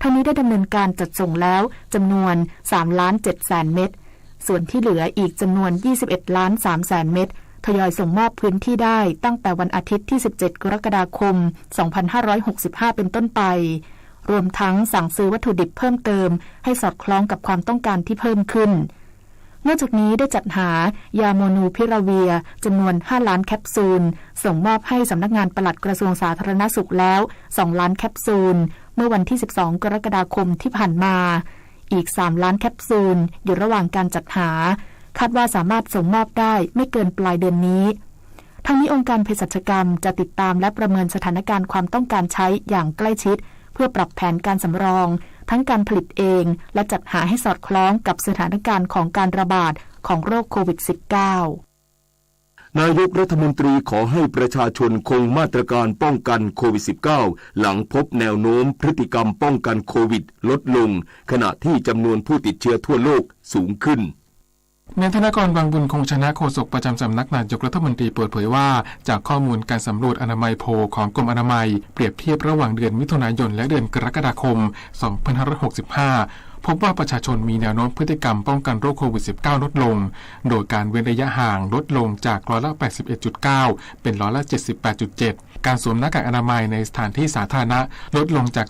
ทั้งนี้ได้ดำเนินการจัดส่งแล้วจำนวน 3,700,000 เม็ดส่วนที่เหลืออีกจำนวน 21,300,000 เม็ดทยอยส่งมอบพื้นที่ได้ตั้งแต่วันอาทิตย์ที่ 17 กรกฎาคม 2565 เป็นต้นไปรวมทั้งสั่งซื้อวัตถุดิบเพิ่มเติมให้สอดคล้องกับความต้องการที่เพิ่มขึ้นนอกจากนี้ได้จัดหายาโมนูพิราเวียจำนวน 5 ล้านแคปซูลส่งมอบให้สำนักงานปลัดกระทรวงสาธารณสุขแล้ว 2 ล้านแคปซูลเมื่อวันที่ 12 กรกฎาคมที่ผ่านมาอีก 3 ล้านแคปซูลอยู่ระหว่างการจัดหาคาดว่าสามารถส่งมอบได้ไม่เกินปลายเดือนนี้ทั้งนี้องค์การเภสัชกรรมจะติดตามและประเมินสถานการณ์ความต้องการใช้อย่างใกล้ชิดเพื่อปรับแผนการสำรองทั้งการผลิตเองและจัดหาให้สอดคล้องกับสถานการณ์ของการระบาดของโรคโควิด -19 นายกรัฐมนตรีขอให้ประชาชนคงมาตรการป้องกันโควิด -19 หลังพบแนวโน้มพฤติกรรมป้องกันโควิดลดลงขณะที่จำนวนผู้ติดเชื้อทั่วโลกสูงขึ้นนายธนกร วังบุญคงชนะโฆษกประจำสำนักนายกรัฐมนตรีเปิดเผยว่าจากข้อมูลการสำรวจอนามัยโพลของกรมอนามัยเปรียบเทียบระหว่างเดือนมิถุนายนและเดือนกรกฎาคม 2565 พบว่าประชาชนมีแนวโน้มพฤติกรรมป้องกันโรคโควิด -19 ลดลงโดยการเว้นระยะห่างลดลงจาก81.9% เป็น80.7%การสวมหน้ากากอนามัยในสถานที่สาธารณะลดลงจาก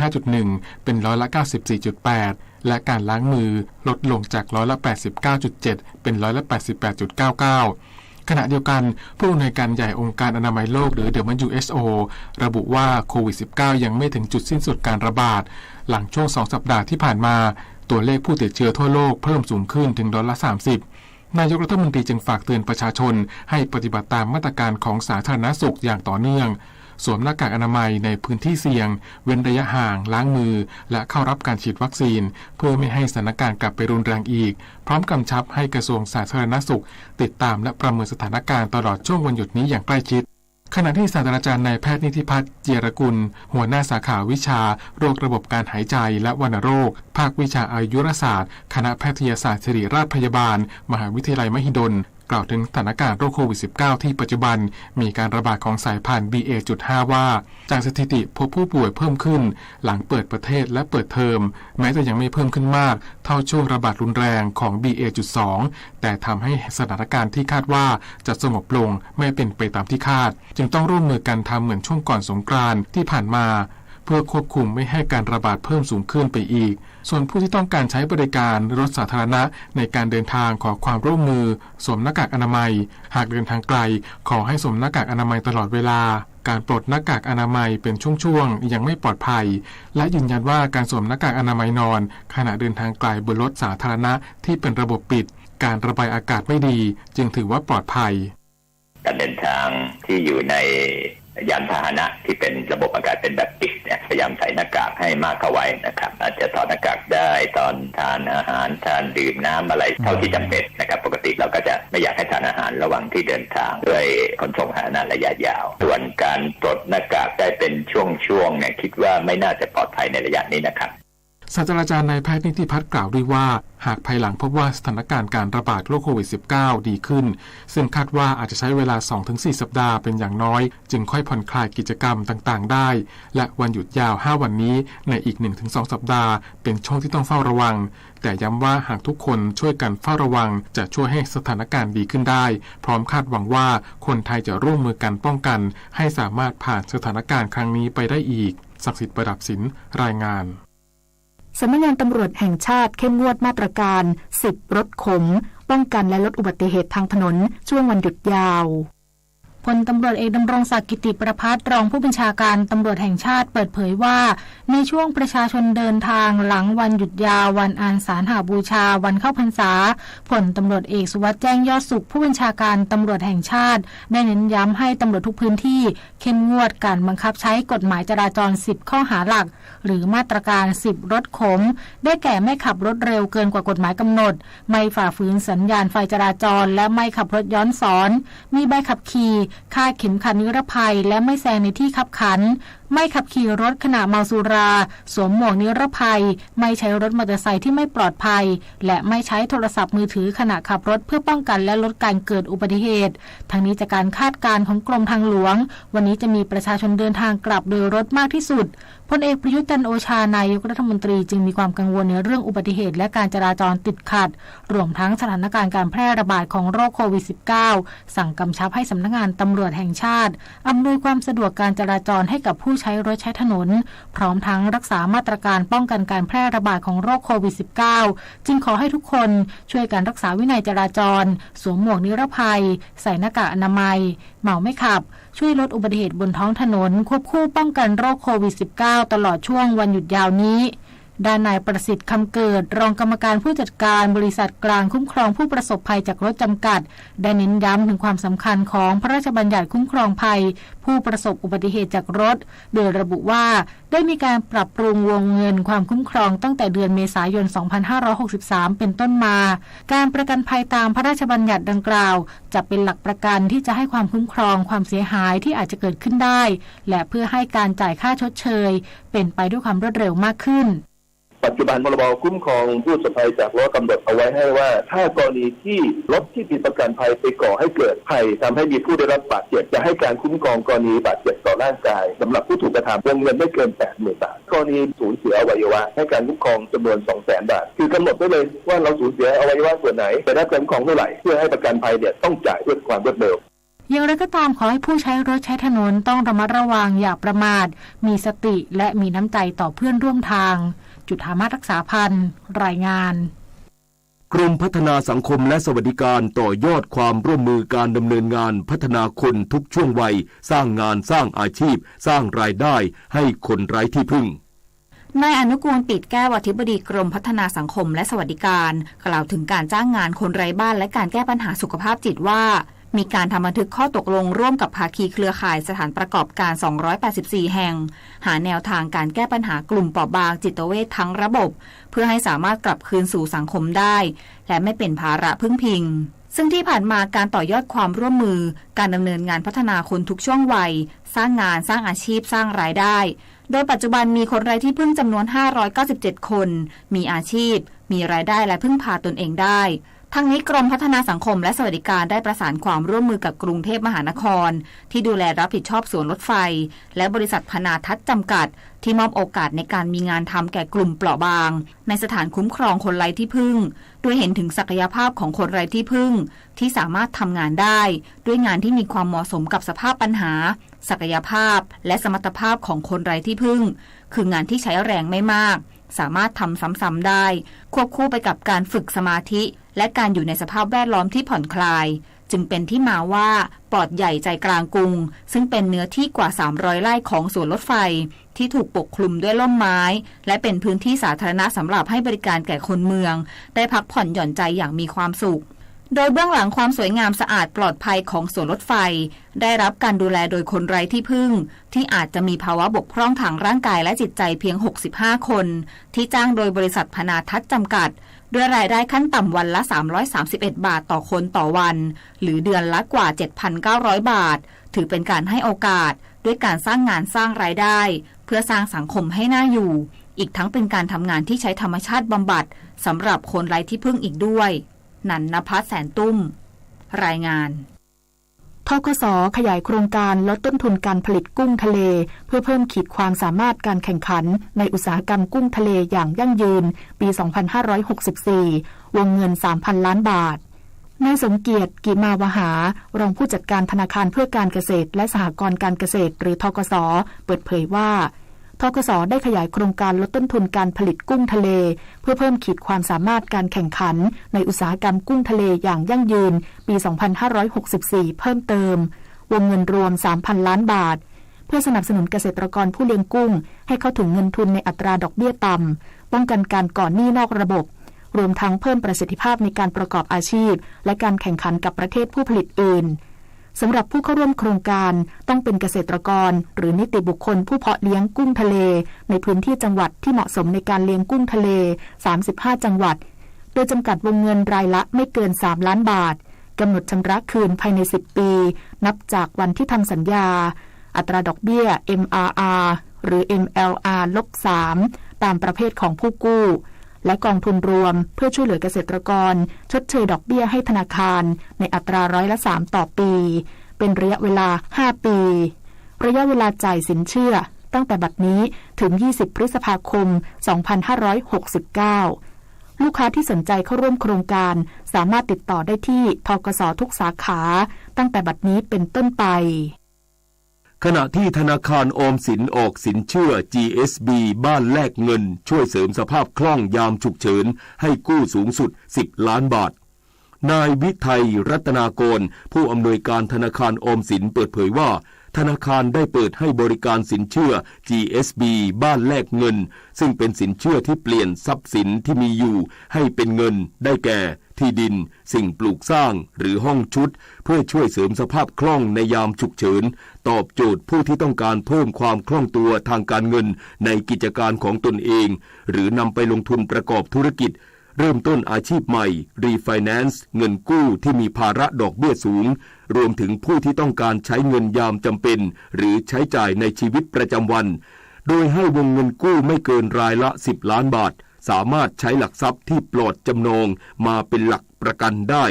95.1% เป็น94.8%และการล้างมือลดลงจาก89.7% เป็น88.99%ขณะเดียวกันผู้อำนวยการใหญ่องค์การอนามัยโลกหรือ WHO ระบุว่าโควิด -19 ยังไม่ถึงจุดสิ้นสุดการระบาดหลังช่วง2 สัปดาห์ที่ผ่านมาตัวเลขผู้ติดเชื้อทั่วโลกเพิ่มสูงขึ้นถึง30%นายกรัฐมนตรีจึงฝากเตือนประชาชนให้ปฏิบัติตามมาตรการของสาธารณสุขอย่างต่อเนื่องสวมหน้ากากอนามัยในพื้นที่เสี่ยงเว้นระยะห่างล้างมือและเข้ารับการฉีดวัคซีนเพื่อไม่ให้สถานการณ์กลับไปรุนแรงอีกพร้อมกำชับให้กระทรวงสาธารณสุขติดตามและประเมินสถานการณ์ตลอดช่วงวันหยุดนี้อย่างใกล้ชิดขณะที่ศาสตราจารย์นายแพทย์นิติพัฒน์เจียรกุลหัวหน้าสาขาวิชาโรคระบบการหายใจและวัณโรคภาควิชาอายุรศาสตร์คณะแพทยศาสตร์ศิริราชพยาบาลมหาวิทยาลัยมหิดลกล่าวถึงสถานการณ์โรคโควิด -19 ที่ปัจจุบันมีการระบาดของสายพันธุ์ BA.5 ว่าจากสถิติพบผู้ป่วยเพิ่มขึ้นหลังเปิดประเทศและเปิดเทอมแม้จะยังไม่เพิ่มขึ้นมากเท่าช่วงระบาดรุนแรงของ BA.2 แต่ทำให้สถานการณ์ที่คาดว่าจะสงบลงไม่เป็นไปตามที่คาดจึงต้องร่วมมือกันทำเหมือนช่วงก่อนสงกรานต์ที่ผ่านมาเพื่อควบคุมไม่ให้การระบาดเพิ่มสูงขึ้นไปอีกส่วนผู้ที่ต้องการใช้บริการรถสาธารณะในการเดินทางขอความร่วมมือสวมหน้ากากอนามัยหากเดินทางไกลขอให้สวมหน้ากากอนามัยตลอดเวลาการปลดหน้ากากอนามัยเป็นช่วงๆยังไม่ปลอดภัยและยืนยันว่าการสวมหน้ากากอนามัยนอนขณะเดินทางไกลบนรถสาธารณะที่เป็นระบบปิดการระบายอากาศไม่ดีจึงถือว่าปลอดภัยการเดินทางที่อยู่ในยานพาหนะที่เป็นระบบอากาศเป็นแบบปิดเนี่ยพยายามใส่หน้ากากให้มากเข้าไว้นะครับอาจจะถอดหน้ากากได้ตอนทานอาหารทานดื่มน้ำอะไรเท่าที่จำเป็นนะครับปกติเราก็จะไม่อยากให้ทานอาหารระหว่างที่เดินทางด้วยขนส่งสาธารณะระยะยาวส่วนการปลดหน้ากากได้เป็นช่วงๆเนี่ยคิดว่าไม่น่าจะปลอดภัยในระยะนี้นะครับศาสตราจารย์นายแพทย์นิติพัฒน์กล่าวด้วยว่าหากภายหลังพบว่าสถานการณ์การระบาดโรคโควิด -19 ดีขึ้นซึ่งคาดว่าอาจจะใช้เวลา 2-4 สัปดาห์เป็นอย่างน้อยจึงค่อยผ่อนคลายกิจกรรมต่างๆได้และวันหยุดยาว 5 วันนี้ในอีก 1-2 สัปดาห์เป็นช่วงที่ต้องเฝ้าระวังแต่ย้ำว่าหากทุกคนช่วยกันเฝ้าระวังจะช่วยให้สถานการณ์ดีขึ้นได้พร้อมคาดหวังว่าคนไทยจะร่วมมือกันป้องกันให้สามารถผ่านสถานการณ์ครั้งนี้ไปได้อีกศักดิ์สิทธิ์ประดับศิลป์รายงานสำนักงานตำรวจแห่งชาติเข้มงวดมาตรการ10รถขมป้องกันและลดอุบัติเหตุทางถนนช่วงวันหยุดยาวพลตำรวจเอกดำรงศักดิ์กิติประภัสรองผู้บัญชาการตำรวจแห่งชาติเปิดเผยว่าในช่วงประชาชนเดินทางหลังวันหยุดยาววันอาสาฬหบูชาวันเข้าพรรษาพลตำรวจเอกสุวัสดิ์แจ้งยอดสุขผู้บัญชาการตำรวจแห่งชาติได้เน้นย้ำให้ตำรวจทุกพื้นที่เข้มงวดการบังคับใช้กฎหมายจราจร10ข้อหาหลักหรือมาตรการ10รถขมได้แก่ไม่ขับรถเร็วเกินกว่ากฎหมายกำหนดไม่ฝ่าฝืนสัญญาณไฟจราจรและไม่ขับรถย้อนสอนมีใบขับขี่คาดเข็มขัดนิรภัยและไม่แซงในที่คับขัน ไม่ขับขี่รถขณะเมาสุราสวมหมวกนิรภัยไม่ใช้รถมอเตอร์ไซค์ที่ไม่ปลอดภัยและไม่ใช้โทรศัพท์มือถือขณะขับรถเพื่อป้องกันและลดการเกิดอุบัติเหตุทั้งนี้จากการคาดการณ์ของกรมทางหลวงวันนี้จะมีประชาชนเดินทางกลับโดยรถมากที่สุดพลเอกประยุทธ์จันทร์โอชานายกรัฐมนตรีจึงมีความกังวลในเรื่องอุบัติเหตุและการจราจรติดขัดรวมทั้งสถานการณ์การแพร่ระบาดของโรคโควิด -19 สั่งกำชับให้สำนักงานตำรวจแห่งชาติอำนวยความสะดวกการจราจรให้กับผู้ใช้รถใช้ถนนพร้อมทั้งรักษามาตรการป้องกันการแพร่ระบาดของโรคโควิด -19 จึงขอให้ทุกคนช่วยกันรักษาวินัยจราจรสวมหมวกนิรภัยใส่หน้ากากอนามัยเมาไม่ขับช่วยลดอุบัติเหตุบนท้องถนนควบคู่ป้องกันโรคโควิด -19 ตลอดช่วงวันหยุดยาวนี้ด้านนายประสิทธิ์คำเกิดรองกรรมการผู้จัดการบริษัทกลางคุ้มครองผู้ประสบภัยจากรถจำกัดได้เน้นย้ำถึงความสำคัญของพระราชบัญญัติคุ้มครองภัยผู้ประสบอุบัติเหตุจากรถโดยระบุว่าได้มีการปรับปรุงวงเงินความคุ้มครองตั้งแต่เดือนเมษายน 2563 เป็นต้นมาการประกันภัยตามพระราชบัญญัติดังกล่าวจะเป็นหลักประกันที่จะให้ความคุ้มครองความเสียหายที่อาจจะเกิดขึ้นได้และเพื่อให้การจ่ายค่าชดเชยเป็นไปด้วยความรวดเร็วมากขึ้นปัจจุบันพรบคุ้มครองผู้ประสบภัยจากรถกำหนดเอาไว้ให้ว่าถ้ากรณีที่รถที่ผิดประกันภัยไปก่อให้เกิดภัยทำให้มีผู้ได้รับบาดเจ็บจะให้การคุ้มครองกรณีบาดเจ็บต่อร่างกายสำหรับผู้ถูกกระทำวงเงินไม่เกิน 80,000 บาทกรณีสูญเสียอวัยวะให้การคุ้มครองจำนวน 200,000 บาทคือกำหนดไว้เลยว่าเราสูญเสียอวัยวะส่วนไหนจะได้คุ้มครองเท่าไหร่เพื่อให้ประกันภัยเนี่ยต้องจ่ายด้วยความรวดเร็วอย่างไรก็ตามขอให้ผู้ใช้รถใช้ถนนต้องระมัดระวังอย่าประมาทมีสติและมีน้ำใจต่อเพื่อนร่วมทางจุฑามาศรักษาพันธ์รายงานกรมพัฒนาสังคมและสวัสดิการต่อยอดความร่วมมือการดำเนินงานพัฒนาคนทุกช่วงวัยสร้างงานสร้างอาชีพสร้างรายได้ให้คนไร้ที่พึ่งนายอนุกูลปิดแก้วอธิบดีกรมพัฒนาสังคมและสวัสดิการกล่าวถึงการจ้างงานคนไร้บ้านและการแก้ปัญหาสุขภาพจิตว่ามีการทำบันทึกข้อตกลงร่วมกับภาคีเครือข่ายสถานประกอบการ284แห่งหาแนวทางการแก้ปัญหากลุ่มเปราะบางจิตเวชทั้งระบบเพื่อให้สามารถกลับคืนสู่สังคมได้และไม่เป็นภาระพึ่งพิงซึ่งที่ผ่านมาการต่อยอดความร่วมมือการดำเนินงานพัฒนาคนทุกช่วงวัยสร้างงานสร้างอาชีพสร้างรายได้โดยปัจจุบันมีคนไร้ที่พึ่งจำนวน597คนมีอาชีพมีรายได้และพึ่งพาตนเองได้ทั้งนี้กรมพัฒนาสังคมและสวัสดิการได้ประสานความร่วมมือกับกรุงเทพมหานครที่ดูแลรับผิดชอบสวนรถไฟและบริษัทพนาทัศน์จำกัดที่มอบโอกาสในการมีงานทำแก่กลุ่มเปราะบางในสถานคุ้มครองคนไร้ที่พึ่งโดยเห็นถึงศักยภาพของคนไร้ที่พึ่งที่สามารถทำงานได้ด้วยงานที่มีความเหมาะสมกับสภาพปัญหาศักยภาพและสมรรถภาพของคนไร้ที่พึ่งคืองานที่ใช้แรงไม่มากสามารถทำซ้ำๆได้ควบคู่ไปกับการฝึกสมาธิและการอยู่ในสภาพแวดล้อมที่ผ่อนคลายจึงเป็นที่มาว่าปอดใหญ่ใจกลางกรุงซึ่งเป็นเนื้อที่กว่า300ไร่ของสวนรถไฟที่ถูกปกคลุมด้วยร่มไม้และเป็นพื้นที่สาธารณะสำหรับให้บริการแก่คนเมืองได้พักผ่อนหย่อนใจอย่างมีความสุขโดยเบื้องหลังความสวยงามสะอาดปลอดภัยของสวนรถไฟได้รับการดูแลโดยคนไร้ที่พึ่งที่อาจจะมีภาวะบกพร่องทางร่างกายและจิตใจเพียง65คนที่จ้างโดยบริษัทพนาทัศน์จำกัดด้วยรายได้ขั้นต่ำวันละ331บาทต่อคนต่อวันหรือเดือนละกว่า 7,900 บาทถือเป็นการให้โอกาสด้วยการสร้างงานสร้างรายได้เพื่อสร้างสังคมให้น่าอยู่อีกทั้งเป็นการทำงานที่ใช้ธรรมชาติบำบัดสำหรับคนไร้ที่พึ่งอีกด้วยนันนภัสแสนตุ้มรายงานธกส.ขยายโครงการลดต้นทุนการผลิตกุ้งทะเลเพื่อเพิ่มขีดความสามารถการแข่งขันในอุตสาหกรรมกุ้งทะเลอย่างยั่งยืนปี 2564 วงเงิน 3,000 ล้านบาทนายสมเกียรติ กิมาวหารองผู้จัดการธนาคารเพื่อการเกษตรและสหกรณ์การเกษตรหรือธกส.เปิดเผยว่าธกส.ได้ขยายโครงการลดต้นทุนการผลิตกุ้งทะเลเพื่อเพิ่มขีดความสามารถการแข่งขันในอุตสาหกรรมกุ้งทะเลอย่างยั่งยืนปี 2564 เพิ่มเติมวงเงินรวม 3,000 ล้านบาทเพื่อสนับสนุนเกษตรกรผู้เลี้ยงกุ้งให้เข้าถึงเงินทุนในอัตราดอกเบี้ยต่ำป้องกันการก่อหนี้นอกระบบรวมทั้งเพิ่มประสิทธิภาพในการประกอบอาชีพและการแข่งขันกับประเทศผู้ผลิตอื่นสำหรับผู้เข้าร่วมโครงการต้องเป็นเกษตรกรหรือนิติบุคคลผู้เพาะเลี้ยงกุ้งทะเลในพื้นที่จังหวัดที่เหมาะสมในการเลี้ยงกุ้งทะเล35จังหวัดโดยจำกัดวงเงินรายละไม่เกิน3ล้านบาทกำหนดชำระคืนภายใน10ปีนับจากวันที่ทำสัญญาอัตราดอกเบี้ย MRR หรือ MLR-3 ตามประเภทของผู้กู้และกองทุนรวมเพื่อช่วยเหลือเกษตรกรชดเชยดอกเบี้ยให้ธนาคารในอัตรา3%ต่อปีเป็นระยะเวลา5ปีระยะเวลาจ่ายสินเชื่อตั้งแต่บัดนี้ถึง20พฤษภาคม2569ลูกค้าที่สนใจเข้าร่วมโครงการสามารถติดต่อได้ที่ธกส.ทุกสาขาตั้งแต่บัดนี้เป็นต้นไปขณะที่ธนาคารออมสินออกสินเชื่อ GSB บ้านแลกเงินช่วยเสริมสภาพคล่องยามฉุกเฉินให้กู้สูงสุด10 ล้านบาทนายวิทัยรัตนากรผู้อำนวยการธนาคารออมสินเปิดเผยว่าธนาคารได้เปิดให้บริการสินเชื่อ GSB บ้านแลกเงินซึ่งเป็นสินเชื่อที่เปลี่ยนทรัพย์สินที่มีอยู่ให้เป็นเงินได้แก่ที่ดินสิ่งปลูกสร้างหรือห้องชุดเพื่อช่วยเสริมสภาพคล่องในยามฉุกเฉินตอบโจทย์ผู้ที่ต้องการเพิ่มความคล่องตัวทางการเงินในกิจการของตนเองหรือนำไปลงทุนประกอบธุรกิจเริ่มต้นอาชีพใหม่รีไฟแนนซ์เงินกู้ที่มีภาระดอกเบี้ยสูงรวมถึงผู้ที่ต้องการใช้เงินยามจำเป็นหรือใช้จ่ายในชีวิตประจำวันโดยให้วงเงินกู้ไม่เกินรายละ10 ล้านบาทสามารถใช้หลักทรัพย์ที่ปลอดจำนองมาเป็นหลักประกันได้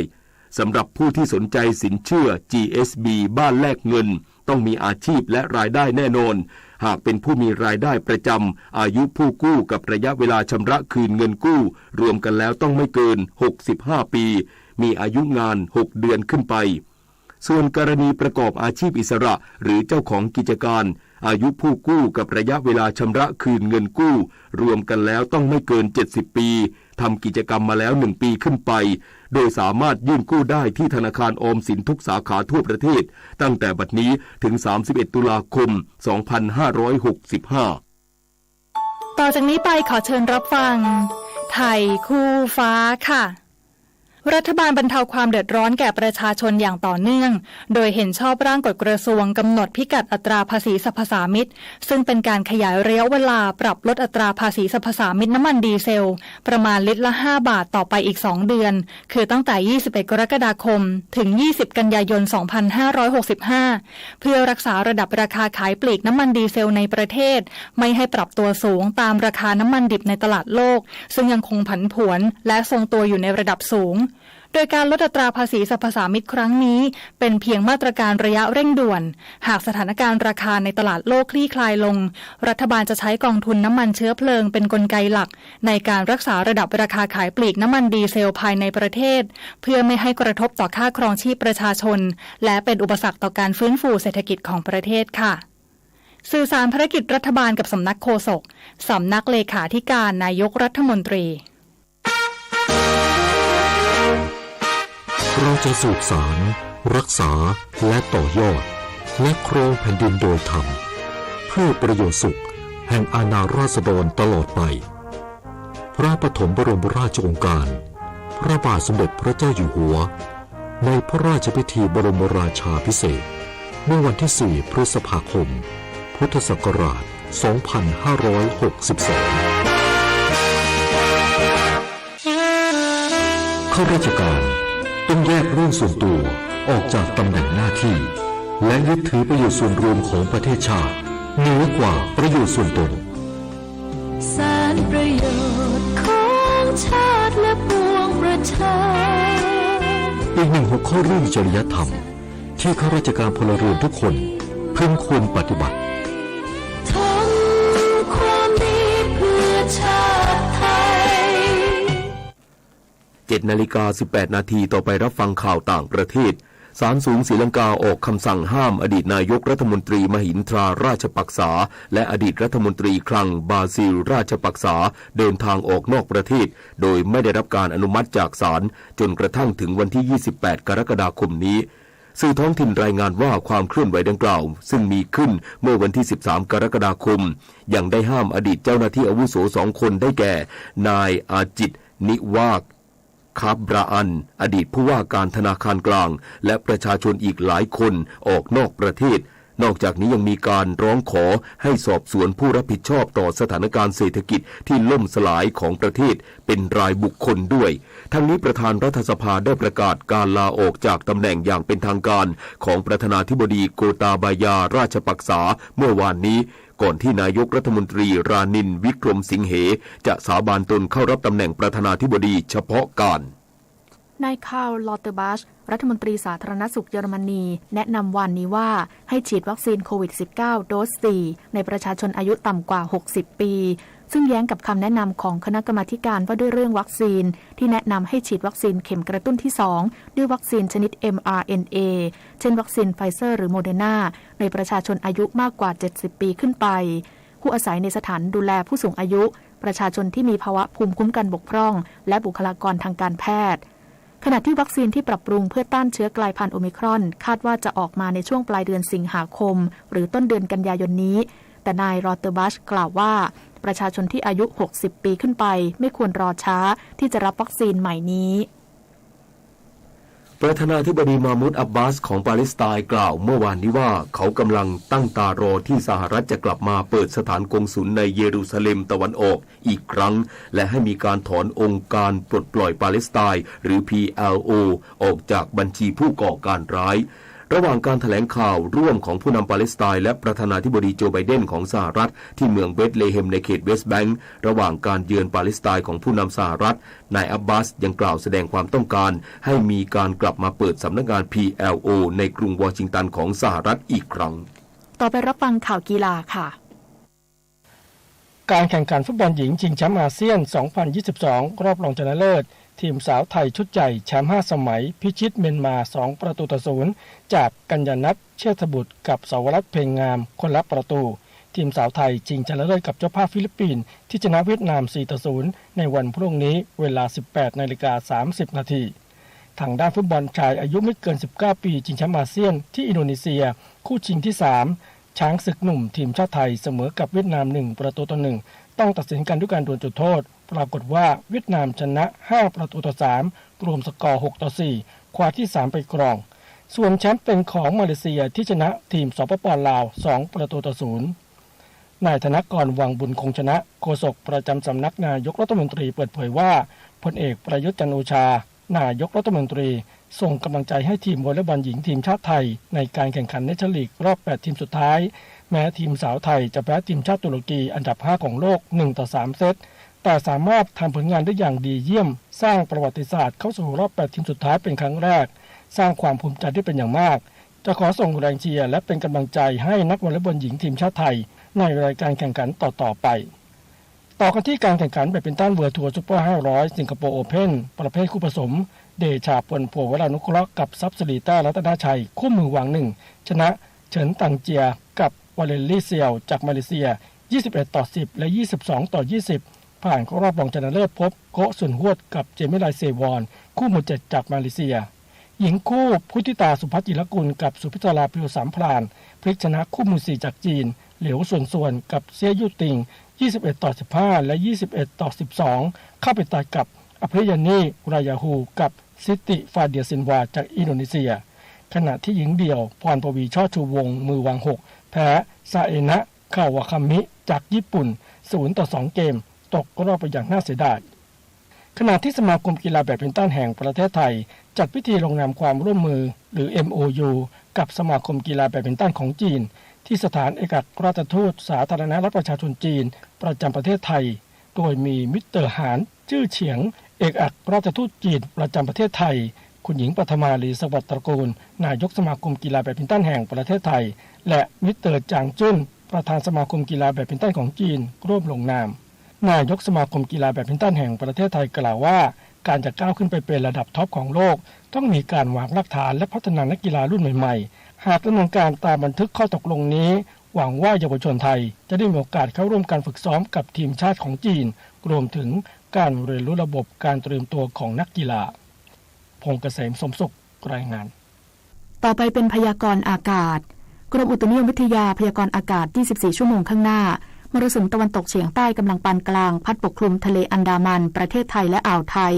สำหรับผู้ที่สนใจสินเชื่อ GSB บ้านแลกเงินต้องมีอาชีพและรายได้แน่นอนหากเป็นผู้มีรายได้ประจำอายุผู้กู้กับระยะเวลาชำระคืนเงินกู้รวมกันแล้วต้องไม่เกิน65 ปีมีอายุงาน6 เดือนขึ้นไปส่วนกรณีประกอบอาชีพอิสระหรือเจ้าของกิจการอายุผู้กู้กับระยะเวลาชำระคืนเงินกู้รวมกันแล้วต้องไม่เกิน70 ปีทำกิจกรรมมาแล้ว1 ปีขึ้นไปโดยสามารถยื่นกู้ได้ที่ธนาคารออมสินทุกสาขาทั่วประเทศตั้งแต่บัดนี้ถึง31 ตุลาคม 2565ต่อจากนี้ไปขอเชิญรับฟังไทยคู่ฟ้าค่ะรัฐบาลบรรเทาความเดือดร้อนแก่ประชาชนอย่างต่อเนื่องโดยเห็นชอบร่างกฎกระทรวงกำหนดพิกัดอัตราภาษีสรรพสามิตซึ่งเป็นการขยายระยะเวลาปรับลดอัตราภาษีสรรพสามิตน้ำมันดีเซลประมาณลิตรละ5 บาทต่อไปอีก2 เดือนคือตั้งแต่21 กรกฎาคมถึง20 กันยายน 2565เพื่อรักษาระดับราคาขายปลีกน้ำมันดีเซลในประเทศไม่ให้ปรับตัวสูงตามราคาน้ำมันดิบในตลาดโลกซึ่งยังคงผันผวนและทรงตัวอยู่ในระดับสูงโดยการลดอัตราภาษีสรรพสามิตครั้งนี้เป็นเพียงมาตรการระยะเร่งด่วนหากสถานการณ์ราคาในตลาดโลกคลี่คลายลงรัฐบาลจะใช้กองทุนน้ำมันเชื้อเพลิงเป็นกลไกหลักในการรักษาระดับราคาขายปลีกน้ำมันดีเซลภายในประเทศเพื่อไม่ให้กระทบต่อค่าครองชีพประชาชนและเป็นอุปสรรคต่อการฟื้นฟูเศรษฐกิจของประเทศค่ะสื่อสารภารกิจรัฐบาลกับสำนักโฆษกสำนักเลขาธิการนายกรัฐมนตรีเราจะสืบสานรักษาและต่อยอดและครองแผ่นดินโดยธรรมเพื่อประโยชน์สุขแห่งอาณาราษฎรตลอดไปพระปฐมบรมราชโองการพระบาทสมเด็จพระเจ้าอยู่หัวในพระราชพิธีบรมราชาภิเษกเมื่อวันที่4 พฤษภาคมพุทธศักราช 2562ข้าราชการต้องแยกเรื่องส่วนตัวออกจากตำแหน่งหน้าที่และยึดถือประโยชน์ส่วนรวมของประเทศชาติเหนือกว่าประโยชน์ส่วนตนสารประโยชน์ของชาติและปวงประชาอีกหนึ่งหัวข้อเรื่องจริยธรรมที่ข้าราชการพลเรือนทุกคนพึงควรปฏิบัติทำความดีเพื่อชาติไทย7:18 น.ต่อไปรับฟังข่าวต่างประเทศศาลสูงศรีลังกาออกคำสั่งห้ามอดีตนายกรัฐมนตรีมหินทราราชปักษาและอดีตรัฐมนตรีคลังบาซิลราชปักษาเดินทางออกนอกประเทศโดยไม่ได้รับการอนุมัติจากศาลจนกระทั่งถึงวันที่28 กรกฎาคมนี้สื่อท้องถิ่นรายงานว่าความเคลื่อนไหวดังกล่าวซึ่งมีขึ้นเมื่อวันที่13 กรกฎาคมยังได้ห้ามอดีตเจ้าหน้าที่อาวุโส2 คนได้แก่นายอาจิตนิวากคาบราอันอดีตผู้ว่าการธนาคารกลางและประชาชนอีกหลายคนออกนอกประเทศนอกจากนี้ยังมีการร้องขอให้สอบสวนผู้รับผิดชอบต่อสถานการณ์เศรษฐกิจที่ล่มสลายของประเทศเป็นรายบุคคลด้วยทั้งนี้ประธานรัฐสภาได้ประกาศการลาออกจากตำแหน่งอย่างเป็นทางการของประธานาธิบดีโกตาบายาราชปักษาเมื่อวานนี้ ก่อนที่นายกรัฐมนตรีรานินวิกรมสิงเหจะสาบานตนเข้ารับตำแหน่งประธานาธิบดีเฉพาะการนายคาร์ล ลอเตอร์บัชรัฐมนตรีสาธารณสุขเยอรมนีแนะนำวันนี้ว่าให้ฉีดวัคซีนโควิด -19 โดส 4 ในประชาชนอายุต่ำกว่า 60 ปีซึ่งแย้งกับคำแนะนำของคณะกรรมาธิการว่าด้วยเรื่องวัคซีนที่แนะนำให้ฉีดวัคซีนเข็มกระตุ้นที่ 2 ด้วยวัคซีนชนิด mRNA เช่นวัคซีนไฟเซอร์หรือโมเดอร์นาในประชาชนอายุมากกว่า 70 ปีขึ้นไปผู้อาศัยในสถานดูแลผู้สูงอายุประชาชนที่มีภาวะภูมิคุ้มกันบกพร่องและบุคลากรทางการแพทย์ขณะที่วัคซีนที่ปรับปรุงเพื่อต้านเชื้อกลายพันธุ์โอมิครอนคาดว่าจะออกมาในช่วงปลายเดือนสิงหาคมหรือต้นเดือนกันยายนนี้แต่นายรอเตอร์บัชกล่าวว่าประชาชนที่อายุ 60 ปีขึ้นไปไม่ควรรอช้าที่จะรับวัคซีนใหม่นี้ประธานาธิบดีมามูดอับบาสของปาเลสไตน์กล่าวเมื่อวานนี้ว่าเขากำลังตั้งตารอที่สหรัฐจะกลับมาเปิดสถานกงสุลในเยรูซาเล็มตะวันออกอีกครั้งและให้มีการถอนองค์การปลดปล่อยปาเลสไตน์หรือ PLO ออกจากบัญชีผู้ก่อการร้ายระหว่างการแถลงข่าวร่วมของผู้นำปาเลสไตน์และประธานาธิบดีโจไบเดนของสหรัฐที่เมืองเบธเลเฮมในเขตเวสต์แบงก์ระหว่างการเยือนปาเลสไตน์ของผู้นำสหรัฐนายอับบาสยังกล่าวแสดงความต้องการให้มีการกลับมาเปิดสำนักงาน PLO ในกรุงวอชิงตันของสหรัฐอีกครั้งต่อไปรับฟังข่าวกีฬาค่ะการแข่งขันฟุตบอลหญิงชิงแชมป์อาเซียน 2022 รอบรองชนะเลิศทีมสาวไทยชุดใหญ่แชมป์5สมัยพิชิตเมียนมา2-0จากกัญญานัทเชษฐบุตรกับสาวรัตน์เพ็งงามคนละประตูทีมสาวไทยชิงชนะเลิศกับเจ้าภาพฟิลิปปินส์ที่ชนะเวียดนาม 4-0 ในวันพรุ่งนี้เวลา 18:30 น.ทางด้านฟุตบอลชายอายุไม่เกิน19ปีชิงแชมป์อาเซียนที่อินโดนีเซียคู่ชิงที่3ช้างศึกหนุ่มทีมชาติไทยเสมอกับเวียดนาม1-1ต้องตัดสินกันด้วยการดวลจุดโทษปรากฏว่าเวียดนามชนะ5-3รวมสกอร์6-4คว้าที่3ไปครองส่วนแชมป์เป็นของมาเลเซียที่ชนะทีมสปป.ลาว2-0นายธนกรวังบุญคงชนะโฆษกประจำสำนักนายกรัฐมนตรีเปิดเผยว่าพลเอกประยุทธ์จันทร์โอชานายกรัฐมนตรีส่งกำลังใจให้ทีมวอลเลย์บอลหญิงทีมชาติไทยในการแข่งขันเนชั่นลีกรอบ8ทีมสุดท้ายแม้ทีมสาวไทยจะแพ้ทีมชาติตุรกีอันดับ5ของโลก 1-3 เซตแต่สามารถทำผลงานได้อย่างดีเยี่ยมสร้างประวัติศาสตร์เข้าสู่รอบ8ทีมสุดท้ายเป็นครั้งแรกสร้างความภูมิใจได้เป็นอย่างมากจะขอส่งแรงเชียร์และเป็นกำลังใจให้นักวอลเลย์บอลหญิงทีมชาติไทยในรายการแข่งขันต่อไปต่อกันที่การแข่งขันแบดมินตันเวิลด์ทัวร์ซุปเปอร์500สิงคโปร์โอเพ่นประเภทคู่ผสมเดชาพลโพวรานุเคราะห์กับทรัพย์สิริต้ารัตนชัยคู่มือวาง1ชนะเฉินตังเจียกับวาเลนลี่เซียวจากมาเลเซีย21-10และ22-20ผ่านเข้ารอบรองชนะเลิศพบโกะสุนฮวดกับเจมิไลเซวอนคู่มือ7จากมาเลเซียหญิงคู่พุทธิตาสุภัทรจิรกุลกับสุพิศราพิวสามพลานพลิกชนะคู่มือ4จากจีนเหลียวส่วนกับเซียยู่ติง21-15และ21-12เข้าไปตัดกับอภิยานีรายาฮูกับซิติฟาเดียซินวาจากอินโดนีเซียขณะที่หญิงเดี่ยวพรปวีช่อชูวงศ์มือวาง6แพ้ซาเอนะคาวาคามิจากญี่ปุ่น0-2เกมตกรอบไปอย่างน่าเสียดายขณะที่สมาคมกีฬาแบดมินตันแห่งประเทศไทยจัดพิธีลงนามความร่วมมือหรือ MOU กับสมาคมกีฬาแบดมินตันของจีนที่สถานเอกอัครราชทูตสาธารณรัฐประชาชนจีนประจำประเทศไทยโดยมีมิสเตอร์หานจื้อเฉียงเอกอัครราชทูตจีนประจำประเทศไทยคุณหญิงปฐมาลีสวัสดิ์ตระกูลนายกสมาคมกีฬาแบดมินตันแห่งประเทศไทยและมิสเตอร์จางจุ้นประธานสมาคมกีฬาแบดมินตันของจีนร่วมลงนามนายกสมาคมกีฬาแบดมินตันแห่งประเทศไทยกล่าวว่าการจะก้าวขึ้นไปเป็นระดับท็อปของโลกต้องมีการวางรากฐานและพัฒนานักกีฬารุ่นใหม่ๆหากดำเนินการตามบันทึกข้อตกลงนี้หวังว่าเยาวชนไทยจะได้มีโอกาสเข้าร่วมการฝึกซ้อมกับทีมชาติของจีนรวมถึงการเรียนรู้ระบบการเตรียมตัวของนักกีฬาพงษ์เกษมสมสุขรายงานต่อไปเป็นพยากรณ์อากาศกรมอุตุนิยมวิทยาพยากรณ์อากาศ24ชั่วโมงข้างหน้ามรสุมตะวันตกเฉียงใต้กำลังปานกลางพัดปกคลุมทะเลอันดามันประเทศไทยและอ่าวไทย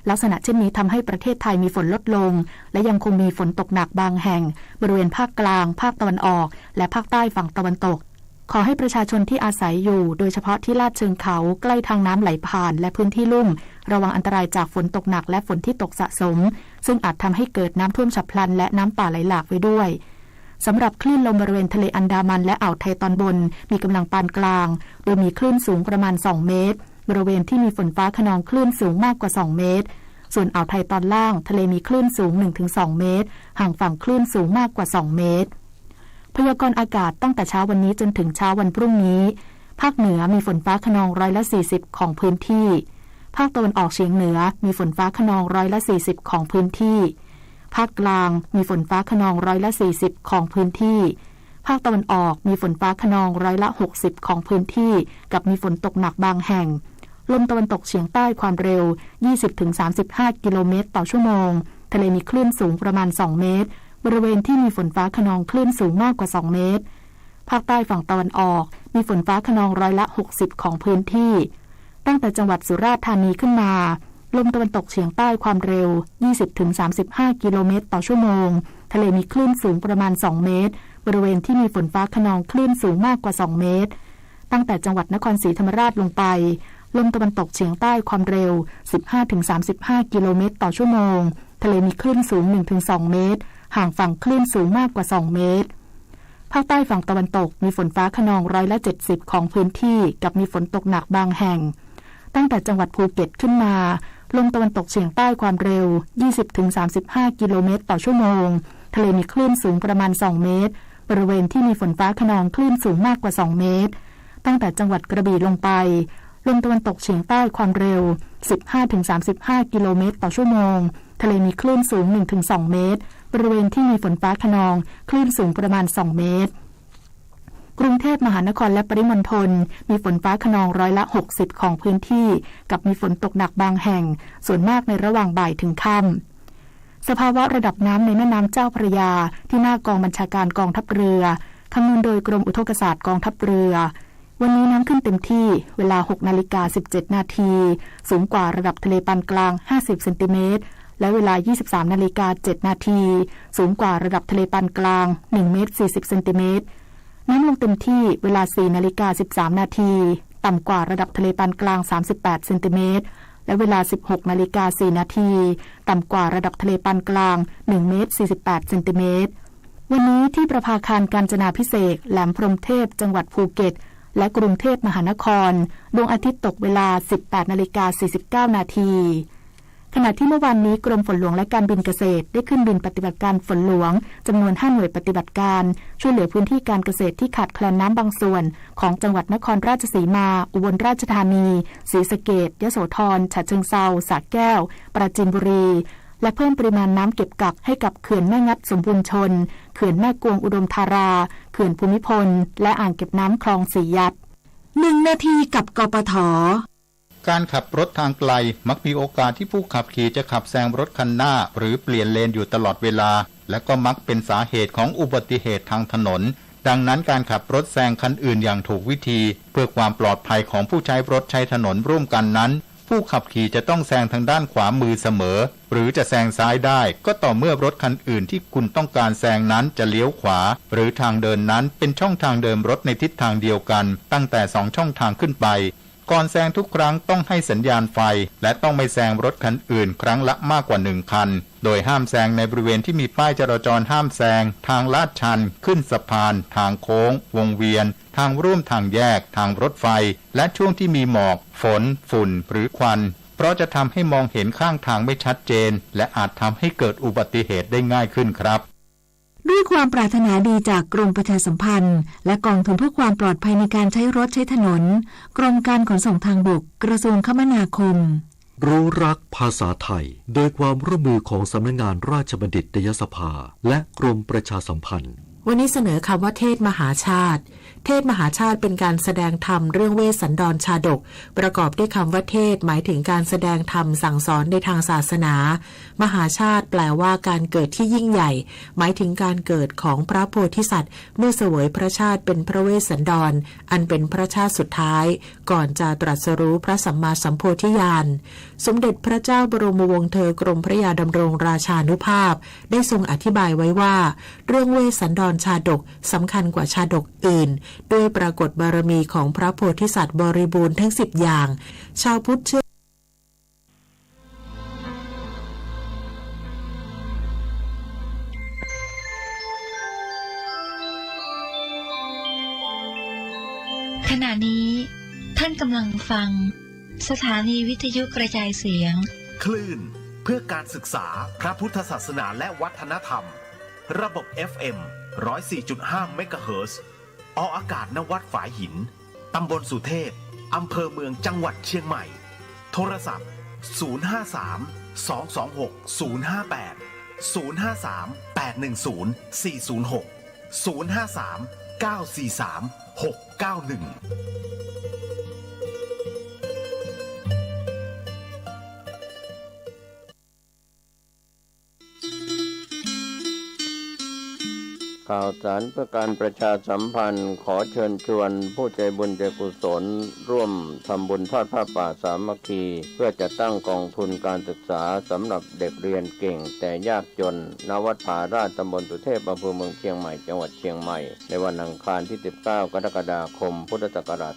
ลักษณะเช่นนี้ทำให้ประเทศไทยมีฝนลดลงและยังคงมีฝนตกหนักบางแห่งบริเวณภาคกลางภาคตะวันออกและภาคใต้ฝั่งตะวันตกขอให้ประชาชนที่อาศัยอยู่โดยเฉพาะที่ลาดเชิงเขาใกล้ทางน้ำไหลผ่านและพื้นที่ลุ่มระวังอันตรายจากฝนตกหนักและฝนที่ตกสะสมซึ่งอาจทำให้เกิดน้ำท่วมฉับพลันและน้ำป่าไหลหลากไว้ด้วย สำหรับคลื่นลมบริเวณทะเลอันดามันและอ่าวไทยตอนบนมีกำลังปานกลางโดยมีคลื่นสูงประมาณ2เมตรบริเวณที่มีฝนฟ้าคะนองคลื่นสูงมากกว่า2เมตรส่วนอ่าวไทยตอนล่างทะเลมีคลื่นสูง 1-2 เมตรห่างฝั่งคลื่นสูงมากกว่า2เมตรพยากรณ์อากาศตั้งแต่เช้าวันนี้จนถึงเช้าวันพรุ่งนี้ภาคเหนือมีฝนฟ้าคะนอง140%ของพื้นที่ภาคตะวันออกเฉียงเหนือมีฝนฟ้าคะนอง140%ของพื้นที่ภาคกลางมีฝนฟ้าคะนอง140%ของพื้นที่ภาคตะวันออกมีฝนฟ้าคะนอง60%ของพื้นที่กับมีฝนตกหนักบางแห่งลมตะวันตกเฉียงใต้ความเร็ว 20-35 กิโลเมตรต่อชั่วโมงทะเลมีคลื่นสูงประมาณ2เมตรบริเวณที่มีฝนฟ้าคะนองคลื่นสูงมากกว่า2เมตรภาคใต้ฝั่งตะวันออกมีฝนฟ้าคะนอง60%ของพื้นที่ตั้งแต่จังหวัดสุราษฎร์ธานีขึ้นมาลมตะวันตกเฉียงใต้ความเร็ว 20-35 กิโลเมตรต่อชั่วโมงทะเลมีคลื่นสูงประมาณ2เมตรบริเวณที่มีฝนฟ้าคะนองคลื่นสูงมากกว่า2เมตรตั้งแต่จังหวัดนครศรีธรรมราชลงไปลมตะวันตกเฉียงใต้ความเร็ว 15-35 กิโลเมตรต่อชั่วโมงทะเลมีคลื่นสูง 1-2 เมตรห่างฝั่งคลื่นสูงมากกว่า2เมตรภาคใต้ฝั่งตะวันตกมีฝนฟ้าคะนอง70%ของพื้นที่กับมีฝนตกหนักบางแห่งตั้งแต่จังหวัดภูเก็ตขึ้นมาลมตะวันตกเฉียงใต้ความเร็ว 20-35 กิโลเมตรต่อชั่วโมงทะเลมีคลื่นสูงประมาณ2เมตรบริเวณที่มีฝนฟ้าคะนองคลื่นสูงมากกว่า2เมตรตั้งแต่จังหวัดกระบี่ลงไปลมตะวันตกเฉียงใต้ความเร็ว 15-35 กิโลเมตรต่อชั่วโมงทะเลมีคลื่นสูง 1-2 เมตรบริเวณที่มีฝนฟ้าคะนองคลื่นสูงประมาณ2เมตรกรุงเทพมหานครและปริมณฑลมีฝนฟ้าคะนอง60%ของพื้นที่กับมีฝนตกหนักบางแห่งส่วนมากในระหว่างบ่ายถึงค่ำสภาวะระดับน้ำในแม่น้ำเจ้าพระยาที่หน้ากองบัญชาการกองทัพเรือคำนวณโดยกรมอุทกศาสตร์กองทัพเรือวันนี้น้ำขึ้นเต็มที่เวลา 6:17 นาทีสูงกว่าระดับทะเลปานกลาง50เซนติเมตรและเวลา 23:07 นาทีสูงกว่าระดับทะเลปานกลาง1เมตร40เซนติเมตรน้ำลงเต็มที่เวลา 4:13 นาทีต่ำกว่าระดับทะเลปานกลาง38เซนติเมตรและเวลา 16:04 นาทีต่ำกว่าระดับทะเลปานกลาง1เมตร48เซนติเมตรวันนี้ที่ประภาคารกาญจนาภิเษกแหลมพรหมเทพจังหวัดภูเก็ตและกรุงเทพมหานครดวงอาทิตย์ตกเวลา 18:49 นาทีขณะที่เมื่อวานนี้กรมฝนหลวงและการบินเกษตรได้ขึ้นบินปฏิบัติการฝนหลวงจำนวน5หน่วยปฏิบัติการช่วยเหลือพื้นที่การเกษตรที่ขาดแคลนน้ำบางส่วนของจังหวัดนครราชสีมาอุบลราชธานีศรีสะเกษยโสธรฉะเชิงเทราสระแก้วปราจีนบุรีและเพิ่มปริมาณน้ำเก็บกักให้กับเขื่อนแม่งัดสมบูรณ์ชนเขื่อนแม่กวงอุดมธาราเขื่อนภูมิพลและอ่างเก็บน้ำคลองสียัด1 นาทีกับกปท.การขับรถทางไกลมักมีโอกาสที่ผู้ขับขี่จะขับแซงรถคันหน้าหรือเปลี่ยนเลนอยู่ตลอดเวลาและก็มักเป็นสาเหตุของอุบัติเหตุทางถนนดังนั้นการขับรถแซงคันอื่นอย่างถูกวิธีเพื่อความปลอดภัยของผู้ใช้รถใช้ถนนร่วมกันนั้นผู้ขับขี่จะต้องแซงทางด้านขวามือเสมอหรือจะแซงซ้ายได้ก็ต่อเมื่อรถคันอื่นที่คุณต้องการแซงนั้นจะเลี้ยวขวาหรือทางเดินนั้นเป็นช่องทางเดินรถในทิศทางเดียวกันตั้งแต่2ช่องทางขึ้นไปก่อนแซงทุกครั้งต้องให้สัญญาณไฟและต้องไม่แซงรถคันอื่นครั้งละมากกว่า1คันโดยห้ามแซงในบริเวณที่มีป้ายจราจรห้ามแซงทางลาดชันขึ้นสะพานทางโค้งวงเวียนทางร่วมทางแยกทางรถไฟและช่วงที่มีหมอกฝนฝุ่นหรือควันเพราะจะทำให้มองเห็นข้างทางไม่ชัดเจนและอาจทำให้เกิดอุบัติเหตุได้ง่ายขึ้นครับด้วยความปรารถนาดีจากกรมประชาสัมพันธ์และกองทุนเพื่อความปลอดภัยในการใช้รถใช้ถนนกรมการขนส่งทางบกกระทรวงคมนาคมรู้รักภาษาไทยโดยความร่วมมือของสำนักงานราชบัณฑิตยสภาและกรมประชาสัมพันธ์วันนี้เสนอคำว่าเทศมหาชาติเทศมหาชาติเป็นการแสดงธรรมเรื่องเวสสันดรชาดกประกอบด้วยคำว่าเทศหมายถึงการแสดงธรรมสั่งสอนในทางศาสนามหาชาติแปลว่าการเกิดที่ยิ่งใหญ่หมายถึงการเกิดของพระโพธิสัตว์เมื่อเสวยพระชาติเป็นพระเวสสันดรอันเป็นพระชาติสุดท้ายก่อนจะตรัสรู้พระสัมมาสัมโพธิญาณสมเด็จพระเจ้าบรมวงศ์เธอกรมพระยาดำรงราชานุภาพได้ทรงอธิบายไว้ว่าเรื่องเวสสันดรชาดกสำคัญกว่าชาดกอื่นด้วยปรากฏบารมีของพระโพธิสัตว์บริบูรณ์ทั้ง10อย่างชาวพุทธเชื่อ สถานีวิทยุกระจายเสียงคลื่นเพื่อการศึกษาพระพุทธศาสนาและวัฒนธรรมระบบ FM 104.5 เมกะเฮิรตซ์ออกอากาศณวัดฝายหินตำบลสุเทพอำเภอเมืองจังหวัดเชียงใหม่โทรศัพท์053-226-058 053-943-691ข่าวสารเพื่อการประชาสัมพันธ์ขอเชิญชวนผู้ใจบุญใจกุศลร่วมทำบุญทอดผ้าป่าสามัคคีเพื่อจะตั้งกองทุนการศึกษาสำหรับเด็กเรียนเก่งแต่ยากจนณวัดผาราชตำบลสุเทพอำเภอเมืองเชียงใหม่จังหวัดเชียงใหม่ในวันอังคารที่19กรกฎาคมพุทธศักราช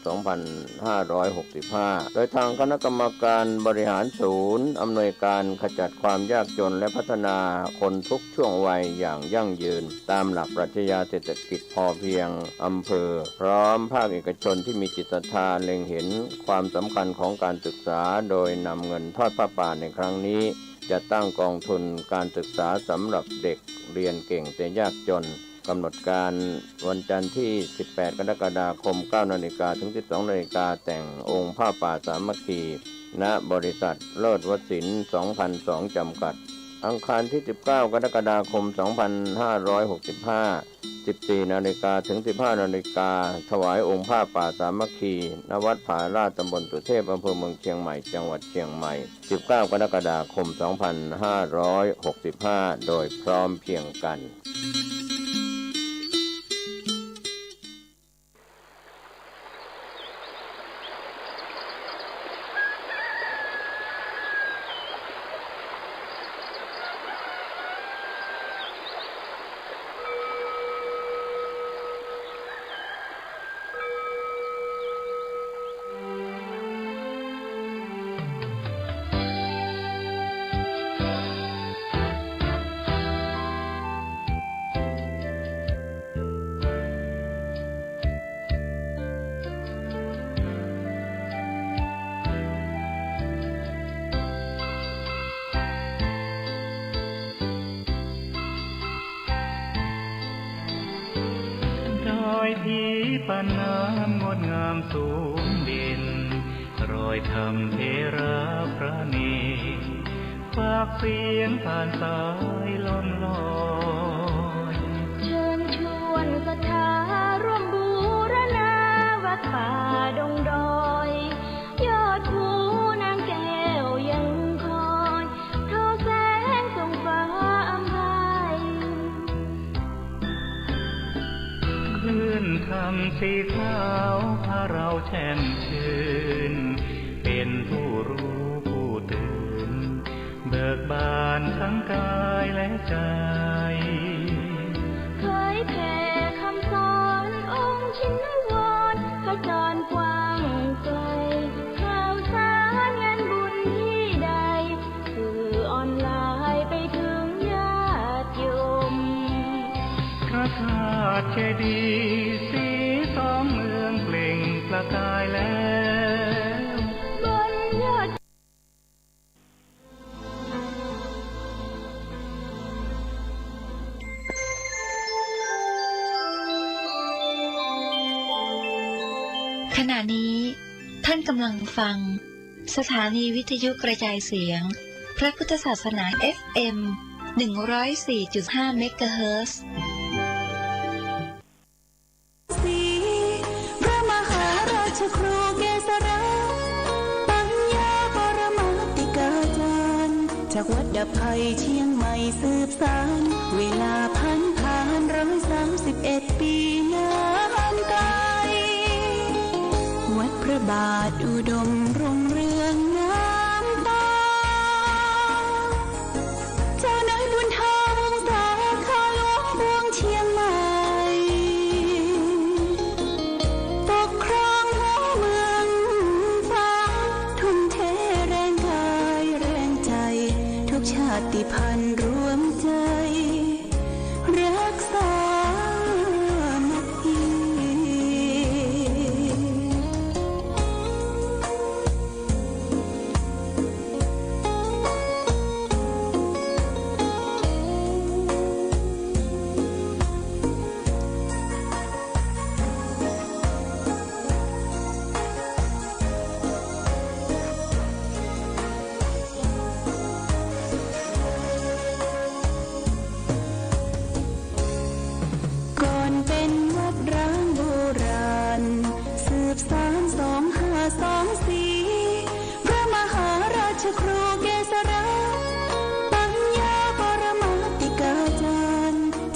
2565โดยทางคณะกรรมการบริหารศูนย์อำนวยการขจัดความยากจนและพัฒนาคนทุกช่วงวัยอย่างยั่งยืนตามหลักปรัชญาเศรษฐกิจพอเพียงอำเภอพร้อมภาคเอกชนที่มีจิตศรัทธาเล็งเห็นความสำคัญของการศึกษาโดยนำเงินทอดผ้าป่าในครั้งนี้จะตั้งกองทุนการศึกษาสำหรับเด็กเรียนเก่งแต่ยากจนกำหนดการวันจันทร์ที่18กรกฎาคม 9:00 นถึง 12:00 นแต่งองค์ผ้าป่าสามัคคีณบริษัทเลิศวสินทร์ 2002 จำกัดอังคารที่19กรกฎาคม 2565 14:00 นถึง 15:00 นถวายองค์ผ้าป่าสามัคคีณวัดผาราชตำบลสุเทพอำเภอเมืองเชียงใหม่จังหวัดเชียงใหม่19กรกฎาคม 2565 โดยพร้อมเพรียงกันที่ปานน้ำงดงามสูงเด่นรอยธรรมเทระพระเนตรฝากเสียงผ่านสายลมลอยเชิญชวนศรัทธาร่วมบูรณาวัดป่าดงดอยยอดภูนางแก้วยังคอยทอแสงส่องฟ้าอำไพคลื่นธรรมสีขาวพาเราแช่มชื่นเป็นผู้รู้ผู้ตื่นเบิกบานทั้งกายและใจเคยแผ่คำสอนองค์ชินวรขจรกว้างไกลข่าวสารงานบุญที่ใดสื่อออนไลน์ไปถึงญาติโยมพระธาตุเจดีย์สีสองเมืองเปล่งประกายแล้วบนยอดขณะนี้ท่านกำลังฟังสถานีวิทยุกระจายเสียงพระพุทธศาสนา FM 104.5 เมกะเฮิรตซ์พระมหาราชครูเกษราปัญญาปรมาติกาจารย์จากวัดดับภัยเชียงใหม่สืบสานเวลาผ่าน131 ปีนานไกลวัดพระบาทอุดมรุ่งเรืองงามตาเจ้านายบุญธรรมสาขาหลวงพวงเชียงใหม่ปกครองหัวเมืองฟ้าทุ่มเทแรงกายแรงใจทุกชาติพันธุ์รวมใจรักษา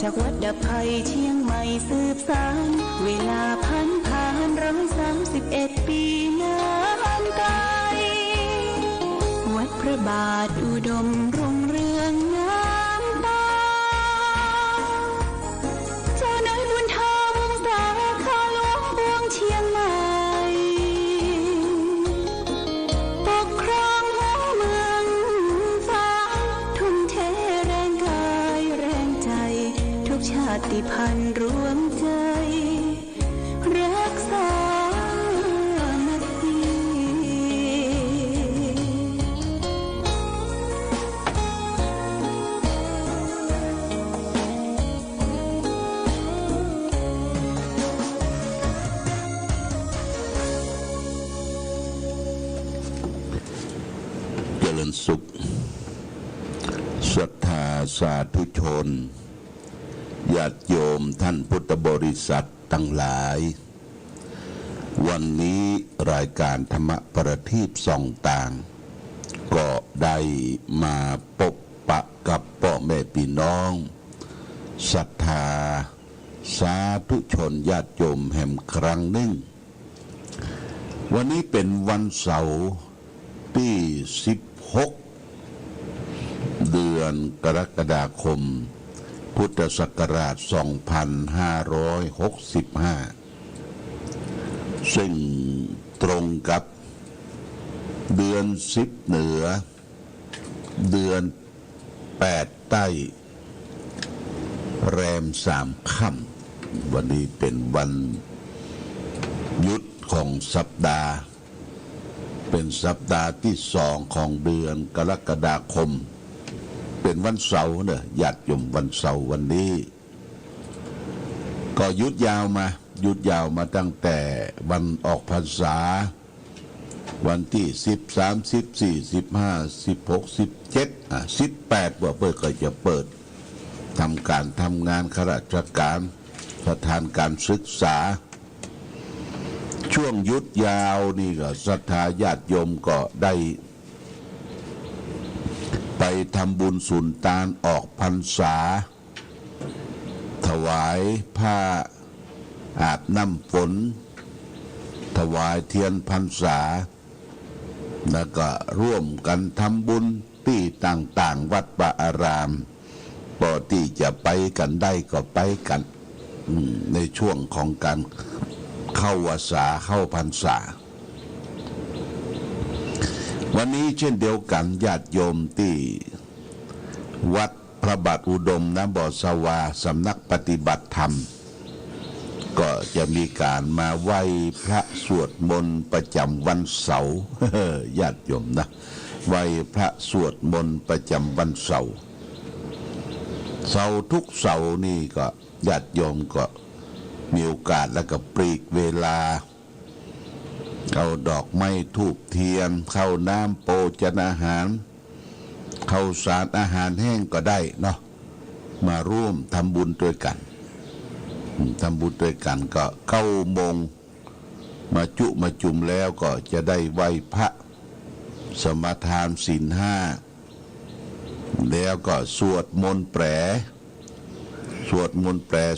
จากวัดดับภัยเชียงใหม่สืบสานเวลาผ่าน131 ปีนานไกลวัดพระบาทอุดมรุ่งเรืองงามตาเจ้านายบุญธรรมสาขาหลวงบวงเชียงใหม่ปกครองหัวเมืองฟ้าทุ่มเทแรงกายแรงใจทุกชาติพันธุ์รวมใจรักษาสุขศรัทธาสาธุชนญาติโยมท่านพุทธบริษัททั้งหลายวันนี้รายการธรรมประทีปส่องต่างก็ได้มาพบปะกับพ่อแม่พี่น้องศรัทธาสาธุชนญาติโยมแห่งครั้งหนึ่งวันนี้เป็นวันเสาร์ที่16เดือนกรกฎาคมพุทธศักราช2565ซึ่งตรงกับเดือน10เหนือเดือน8ใต้แรม3ค่ำวันนี้เป็นวันหยุดของสัปดาห์เป็นสัปดาห์ที่2ของเดือนกรกฎาคมเป็นวันเสาร์เนี่ยญาติโยมวันเสาร์วันนี้ก็หยุดยาวมาตั้งแต่วันออกพรรษาวันที่13 14 15 16 17 18ว่าเปิดก็จะเปิดทำการทำงานข้าราชการสถานการศึกษาช่วงหยุดยาวนี่ก็ศรัทธาญาติโยมก็ได้ไปทำบุญสุนทานออกพรรษาถวายผ้าอาบน้ำฝนถวายเทียนพรรษาแล้วก็ร่วมกันทำบุญที่ต่างๆวัดวาอารามปกติจะไปกันได้ก็ไปกันในช่วงของการเข้าวาสาเข้าพรรษาวันนี้เช่นเดียวกันญาติโยมที่วัดพระบาทอุดมน้ำบ่อสวาสำนักปฏิบัติธรรมก็จะมีการมาไหว้พระสวดมนต์ประจำวันเสาร์ญาติโยมนะไหว้พระสวดมนต์ประจำวันเสาร์ทุกเสาร์นี่ก็ญาติโยมก็มีโอกาสแล้วก็ปลีกเวลาเอาดอกไม้ธูปเทียนข้าวน้ำโภชนาอาหารข้าวสารอาหารแห้งก็ได้เนาะมาร่วมทำบุญด้วยกันก็9 โมงมาจุมแล้วก็จะได้ไหว้พระสมาทานศีล 5แล้วก็สวดมนต์แปล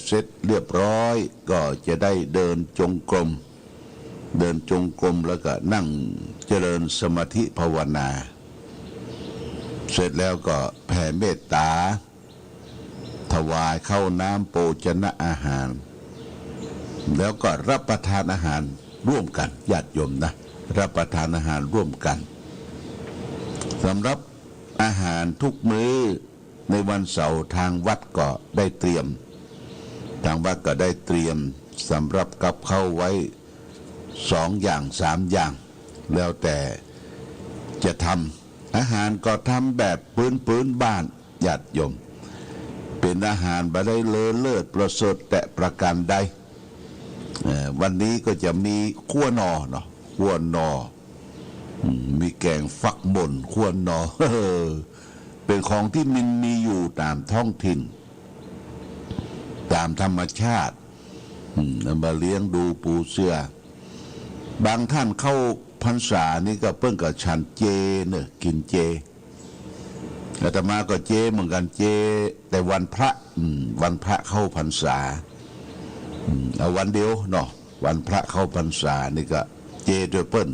เสร็จเรียบร้อยก็จะได้เดินจงกรมแล้วก็นั่งเจริญสมาธิภาวนาเสร็จแล้วก็แผ่เมตตาถวายข้าวน้ำโภชนะอาหารแล้วก็รับประทานอาหารร่วมกันญาติโยมนะรับประทานอาหารร่วมกันสำหรับอาหารทุกมื้อในวันเสาร์ทางวัดก็ได้เตรียมสำหรับกับข้าวไว้2 อย่าง 3 อย่างแล้วแต่จะทำอาหารก็ทำแบบพื้นบ้านญาติโยมเป็นอาหารบ่ได้เลอเลิศประเสริฐแต่ประการใดวันนี้ก็จะมีขั้วนอเนาะขั้วนอมีแกงฟักหม่นขั้วนอเป็นของที่มันมีอยู่ตามท้องถิ่นตามธรรมชาติมาเลี้ยงดูปูเสือบางท่านเข้าพรรษานี่ก็เพิ่งกับฉันเจเนอะกินเจ อาตมาก็เจเหมือนกันเจแต่วันพระเข้าพรรษาเอาวันเดียวเนาะวันพระเข้าพรรษานี่ก็เจด้วยเปิ้ล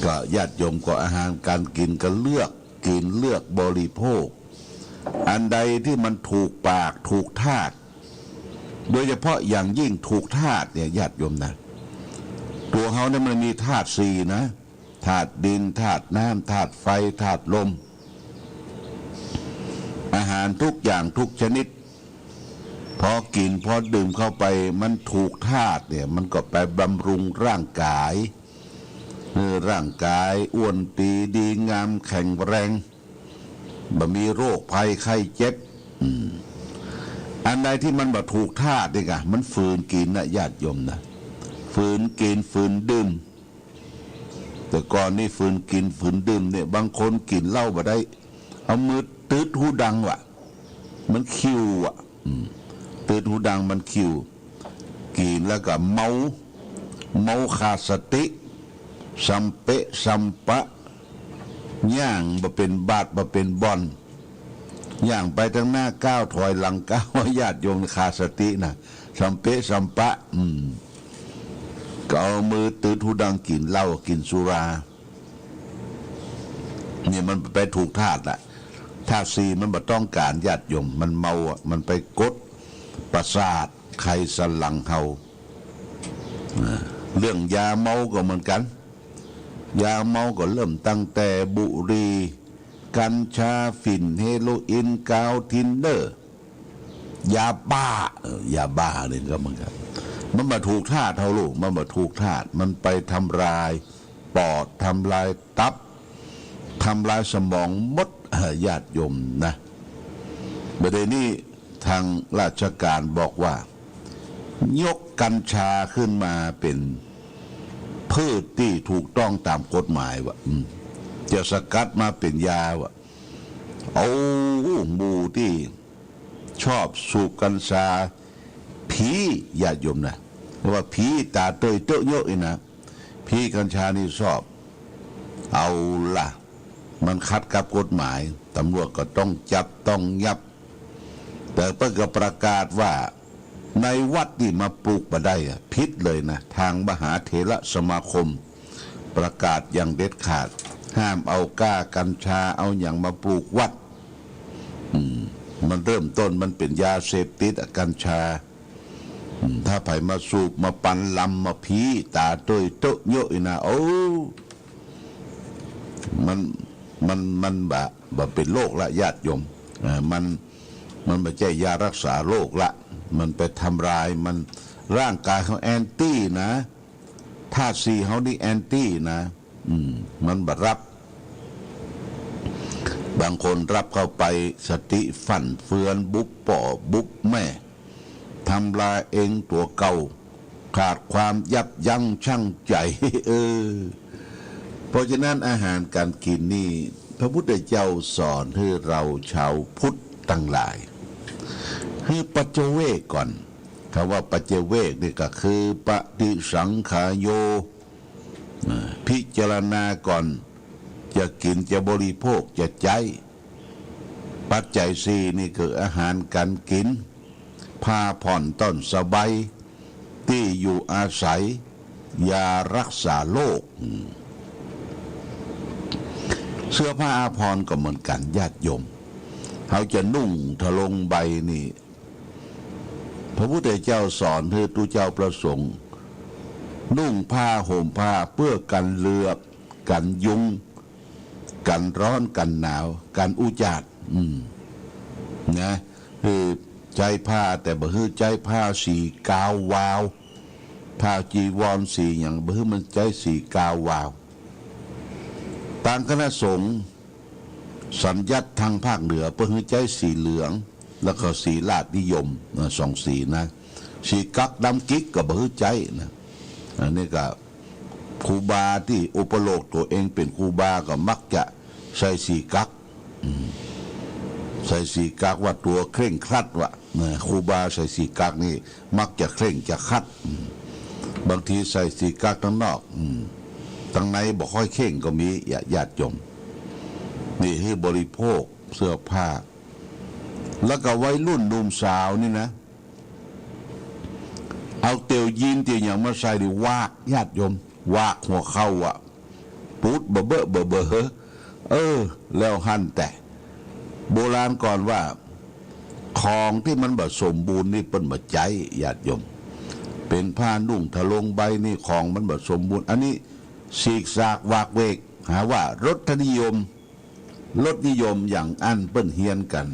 ก็ญาติโยมก็อาหารการกินก็เลือกกินเลือกบริโภคอันใดที่มันถูกปากถูกธาตุโดยเฉพาะอย่างยิ่งถูกธาตุเนี่ยญาติโยมนะตัวเขาเนี่ยมันมีธาตุสี่นะธาตุดินธาตุน้ำธาตุไฟธาตุลมอาหารทุกอย่างทุกชนิดพอกินพอดื่มเข้าไปมันถูกธาตุเนี่ยมันก็ไปบำรุงร่างกายร่างกายอ้วนตีดีงามแข็งแรงบ่มีโรคภัยไข้เจ็บอันใดที่มันบ่ถูกธาตุนี่กะมันฝืนกินนะญาติโยมนะฝืนกินฝืนดื่มแต่ก่อนนี่ฝืนกินฝืนดื่มเนี่ยบางคนกินเหล้าบ่ได้เอามือตืดหูดังว่ะมันคิวอ่ะตืดหูดังมันคิวกินแล้วก็เมาขาดสติสัมเปะสัมปะย่างบ่เป็นบาทบ่เป็นบอนย่างไปทางหน้าก้าวถอยหลังก้าวญาติโยมขาดสตินะสัมเปะสัมปะก็เอามือตืดหูดังกินเหล้ากินสุราเนี่ยมันไปถูกธาตุละธาตุสี่มันบ่ต้องการญาติโยมมันเมาอ่ะมันไปกดประสาทไขสันหลังเฮาเรื่องยาเมาก็เหมือนกันยาเมาก็เริ่มตั้งแต่บุหรี่กัญชาฝิ่นเฮโรอีนกาวทินเดอร์ยาบ้เนี่ยก็เหมือนกันมันมาถูกธาตุเท่าลูกมันมาถูกธาตุมันไปทำลายปอดทำลายตับทำลายสมองมดญาติโยมนะประเด็นนี้ทางราชการบอกว่ายกกัญชาขึ้นมาเป็นพืชที่ถูกต้องตามกฎหมายวะจะสกัดมาเป็นยาวะเอาหมู่ที่ชอบสูบกัญชาผีญาติโยมนะว่าผีตาเตยเตอะเยอะนะผีกัญชานี่ชอบเอาล่ะมันขัดกับกฎหมายตำรวจก็ต้องจับต้องยับแต่เพิ่งก็ประกาศว่าในวัดที่มาปลูกมาได้ผิดเลยนะทางมหาเถรสมาคมประกาศอย่างเด็ดขาดห้ามเอาก้ากัญชาเอาอย่างมาปลูกวัดมันเริ่มต้นมันเป็นยาเสพติดกัญชาถ้าไผมาสูบมาปันลำมาผีตาโตยโตเยอะนะโอ้มันบะเป็นโรคละญาติโยมมันไม่ใช่ยารักษาโรคละมันไปทำลายมันร่างกายเขาแอนตี้นะธาตุสี่เขานี่แอนตี้นะมันบัดรับบางคนรับเข้าไปสติฝันเฟือนบุบป่อบุบแม่ทำลายเองตัวเก่าขาดความยับยั้งชั่งใจเพราะฉะนั้นอาหารการกินนี่พระพุทธเจ้าสอนให้เราชาวพุทธทั้งหลายให้ปัจเจเวกก่อนคำว่าปัจเจเวกนี่ก็คือปฏิสังขายโยพิจารณาก่อนจะกินจะบริโภคจะใจปัจจัยสี่นี่คืออาหารการกินผ้าผ่อนต้นสบายที่อยู่อาศัยยารักษาโรคเสื้อผ้าอาภรณ์ก็เหมือนกันญาติโยมเขาจะนุ่งทะลงใบนี่พระพุทธเจ้าสอนให้ตุเจ้าประสงค์นุ่งผ้าห่มผ้าเพื่อกันเลือกกันยุงกันร้อนกันหนาวกันอุจาดนะคือใจผ้าแต่บ่ฮือใจผ้าสีกาววาวผ้าจีวรสีอย่างบ่ฮือมันใจสีกาววาวต่างคณะสงฆ์สัญญัติทางภาคเหนือเพื่อให้ใจสีเหลืองแล้วก็สีลาดนิยมสองสีนะสีกักดำกิ๊กก็บ่ฮือใจนะอันนี้ก็ครูบาที่อุปโลกตัวเองเป็นครูบาก็มักจะใส่สีกักใส่สีกักว่าตัวเคร่งครัดว่ะครูบาใส่สีกักนี่มักจะเคร่งจะคัดบางทีใส่สีกักทั้งนอกทั้งในบ่ค่อยเข่งก็มีญาติโยม นี่ให้บริโภคเสื้อผ้าแล้วก็วัยรุ่นหนุ่มสาวนี่นะเอาเตียวยีนเตียวอย่างมาใส่ดิวากญาติโยมวากหัวเข้าอ่ะปุ๊ดเบอแล้วหั่นแต่โบราณก่อนว่าของที่มันบ่สมบูรณ์นี่เป็นบ่ใจญาติโยมเป็นผ้านุ่งทะลงใบนี่ของมันบ่สมบูรณ์อันนี้สีกซากวากเวกหาว่ารสนิยมอย่างอันเปิ้นเฮียนกัน